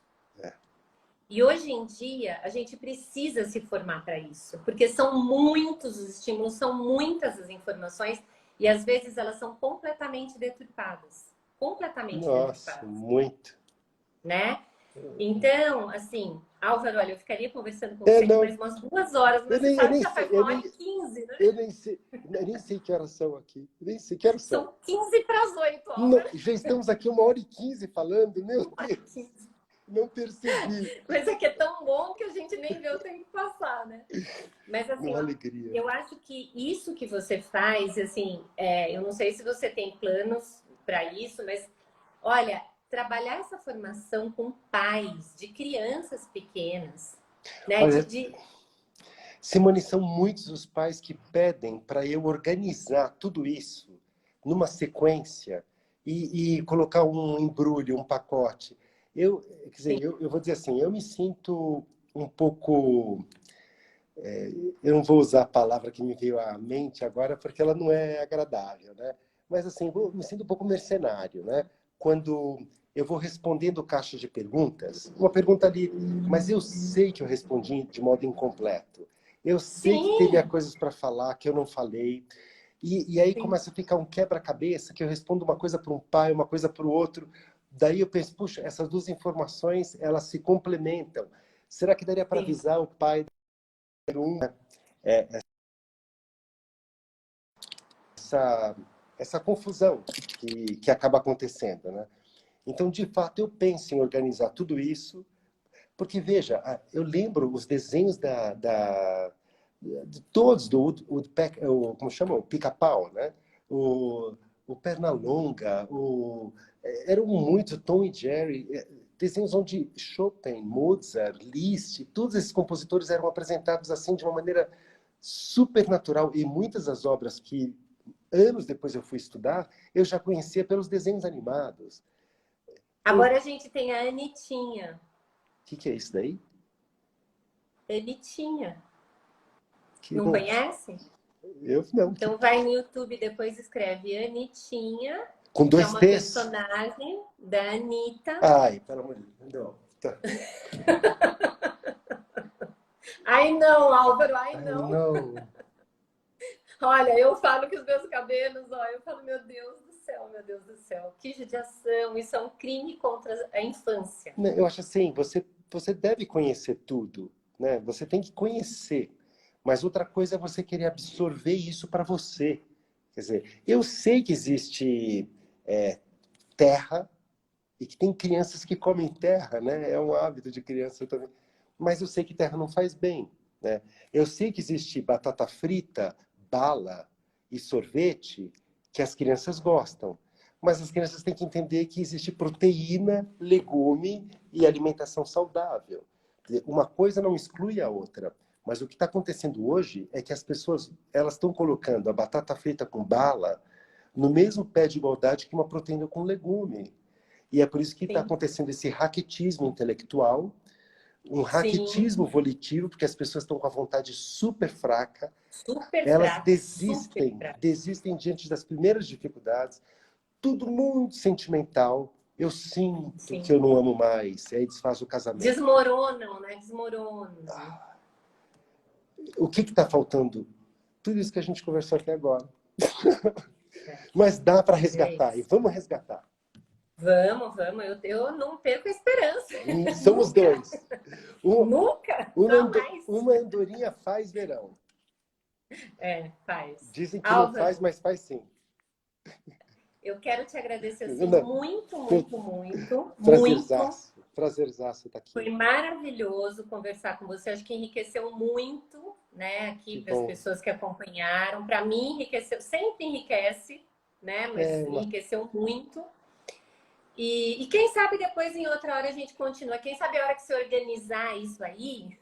E hoje em dia, a gente precisa se formar para isso, porque são muitos os estímulos, são muitas as informações, e às vezes elas são completamente deturpadas. Completamente deturpadas. Muito. Né? Então, assim, Álvaro, olha, eu ficaria conversando com você mais umas 2 horas, mas você sabe que já faz 1h15, né? Eu nem sei que horas são aqui. Nem sei que horas são. São 15 para as 8, Álvaro. Já estamos aqui 1h15 falando, meu Deus. Não percebi. Mas é que é tão bom que a gente nem vê o tempo passar, né? Mas assim, uma alegria. Eu acho que isso que você faz, assim, eu não sei se você tem planos para isso, mas olha, trabalhar essa formação com pais de crianças pequenas, né? Olha, Simone, são muitos os pais que pedem para eu organizar tudo isso numa sequência e colocar um embrulho, um pacote. Eu vou dizer assim, eu me sinto um pouco... eu não vou usar a palavra que me veio à mente agora, porque ela não é agradável, né? Mas assim, eu me sinto um pouco mercenário, né? Quando eu vou respondendo caixa de perguntas, uma pergunta ali, mas eu sei que eu respondi de modo incompleto. Eu sei que teria Sim, coisas para falar que eu não falei. E aí sim, começa a ficar um quebra-cabeça, que eu respondo uma coisa para um pai, uma coisa para o outro. Daí eu penso, puxa, essas duas informações, elas se complementam. Será que daria para sim. avisar o pai de um, é, essa, essa confusão que acaba acontecendo, né? Então, de fato, eu penso em organizar tudo isso, porque, veja, eu lembro os desenhos de todos, do Woodpecker, como chama? O Pica-Pau, né? O, o Pernalonga, eram muito Tom e Jerry, desenhos onde Chopin, Mozart, Liszt, todos esses compositores eram apresentados assim de uma maneira super natural, e muitas das obras que anos depois eu fui estudar, eu já conhecia pelos desenhos animados. O Agora a gente tem a Anitinha. que é isso daí? Anitinha. Que Não não, conhece? eu não. Então vai no YouTube, depois escreve Anitinha, Com que é dois uma T's? personagem da Anitta. Ai, pelo amor de Deus. Não. Tá. Ai não, Álvaro, ai Ai, não. não. Olha, eu falo que os meus cabelos, ó, eu falo, meu Deus do céu, que judiação, isso é um crime contra a infância. Não, eu acho assim, você deve conhecer tudo, né? Você tem que conhecer. Mas outra coisa é você querer absorver isso para você. Quer dizer, eu sei que existe terra e que tem crianças que comem terra, né? É um hábito de criança também. Mas eu sei que terra não faz bem, né? Eu sei que existe batata frita, bala e sorvete que as crianças gostam. Mas as crianças têm que entender que existe proteína, legume e alimentação saudável. Uma coisa não exclui a outra. Mas o que está acontecendo hoje é que as pessoas elas estão colocando a batata frita com bala no mesmo pé de igualdade que uma proteína com legume. E é por isso que está Sim, acontecendo esse raquetismo intelectual, um sim, raquetismo volitivo, porque as pessoas estão com a vontade super fraca, super elas fraca, super desistem, fraca. desistem diante das primeiras dificuldades, tudo muito sentimental. Eu sinto que Sim. eu não amo mais, e aí desfaz o casamento. Desmoronam, né? Desmoronam. O que está faltando? Tudo isso que a gente conversou aqui agora. É, Mas dá para mas é resgatar, e isso. vamos resgatar. Vamos, vamos. Eu não perco a esperança. Somos Nunca, dois. Um- nunca, jamais. uma andorinha faz verão. É, faz. Dizem que não faz, Álvaro, mas faz sim. eu quero te agradecer assim Não, muito, meu muito, muito, muito. prazerzaço. Prazerzaço estar Foi aqui. maravilhoso conversar com você. Acho que enriqueceu muito, né, Que aqui para as bom. pessoas que acompanharam. Para mim, enriqueceu, sempre enriquece, né, É mas uma... enriqueceu muito. E quem sabe depois, em outra hora, a gente continua. Quem sabe a hora que você organizar isso aí,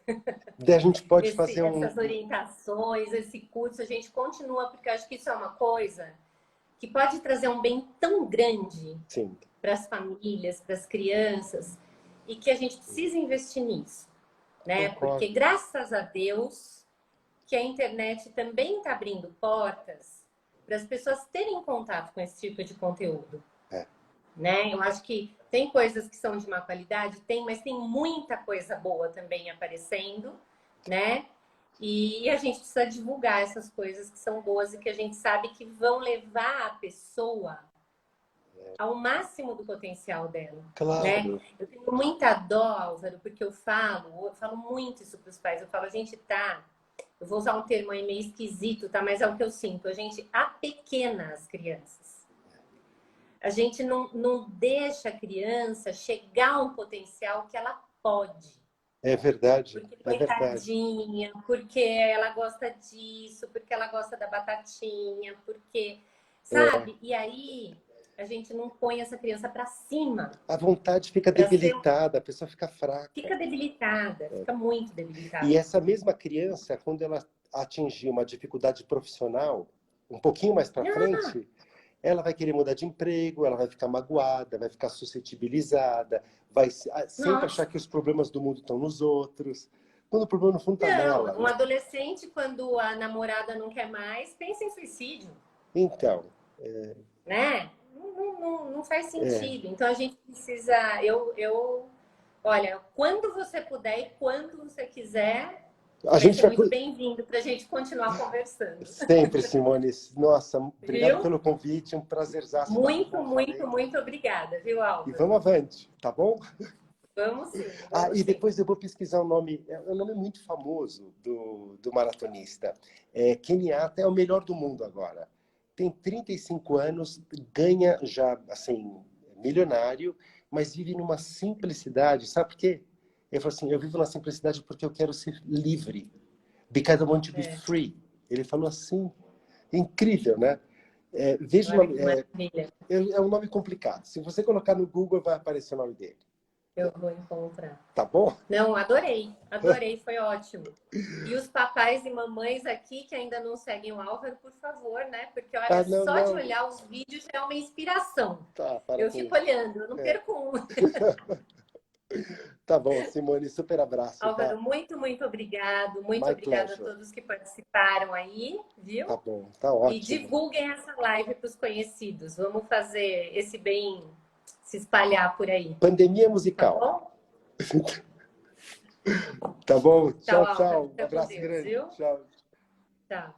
Daí a gente pode fazer essas orientações, esse curso, a gente continua, porque eu acho que isso é uma coisa que pode trazer um bem tão grande Sim, para as famílias, para as crianças, e que a gente precisa investir nisso, né? Porque concordo. graças a Deus que a internet também está abrindo portas para as pessoas terem contato com esse tipo de conteúdo, É, né? Eu acho que tem coisas que são de má qualidade, tem, mas tem muita coisa boa também aparecendo, né? E a gente precisa divulgar essas coisas que são boas e que a gente sabe que vão levar a pessoa ao máximo do potencial dela, né? claro. Eu tenho muita dó, Álvaro, porque eu falo muito isso para os pais. Eu falo, a gente tá, eu vou usar um termo aí meio esquisito, tá? Mas é o que eu sinto. A gente apequena as crianças. A gente não deixa a criança chegar a um potencial que ela pode. É verdade. Porque, É verdade. coitadinha, porque ela gosta disso, porque ela gosta da batatinha, porque, É. sabe? E aí a gente não põe essa criança para cima, A vontade fica para ser, debilitada, a pessoa fica fraca. fica debilitada, fica muito E debilitada. essa mesma criança, quando ela atingir uma dificuldade profissional, um pouquinho mais para Ah, frente, ela vai querer mudar de emprego, ela vai ficar magoada, vai ficar suscetibilizada, vai sempre achar nossa, que os problemas do mundo estão nos outros, quando o problema no fundo está nela, não, um né? adolescente, quando a namorada não quer mais, pensa em suicídio, Então, né? Não faz é, sentido. Então a gente precisa, olha, quando você puder e quando você quiser, A Vai gente ser vai... muito bem-vindo para a gente continuar conversando. Sempre, Simone. Nossa, obrigado Viu? pelo convite. Um prazerzaço estar aqui, Muito, como eu muito, falei. muito obrigada, viu, E Álvaro? vamos avante, tá bom? Vamos sim, Ah, vamos e sim. depois eu vou pesquisar um nome, é um nome muito famoso do maratonista. Kenyatta é o melhor do mundo agora. Tem 35 anos, ganha já, assim, milionário, mas vive numa simplicidade. Sabe por quê? Ele falou assim, eu vivo na simplicidade porque eu quero ser livre. Because I want to be É, free. Ele falou assim. Incrível, né? Veja o olha nome. que maravilha. É um nome complicado. Se você colocar no Google, vai aparecer o nome dele. Eu vou encontrar. Tá bom? Não, adorei, adorei, foi ótimo. E os papais e mamães aqui que ainda não seguem o Álvaro, por favor, né? Porque Ah, olha, não, só de não. olhar os vídeos já é uma inspiração. Tá, para Eu com fico isso. olhando, eu não É. perco um. Tá bom, Simone, super abraço, tá? Álvaro, muito, muito obrigado. Muito My obrigada a pleasure. todos que participaram aí, Tá viu? bom, tá E ótimo. divulguem essa live para os conhecidos. Vamos fazer esse bem se espalhar por aí, Pandemia tá musical. bom? Tá bom? Tchau, Tchau, Álvaro. tchau. Um Fica com abraço Deus, grande. viu? Tchau. Tchau.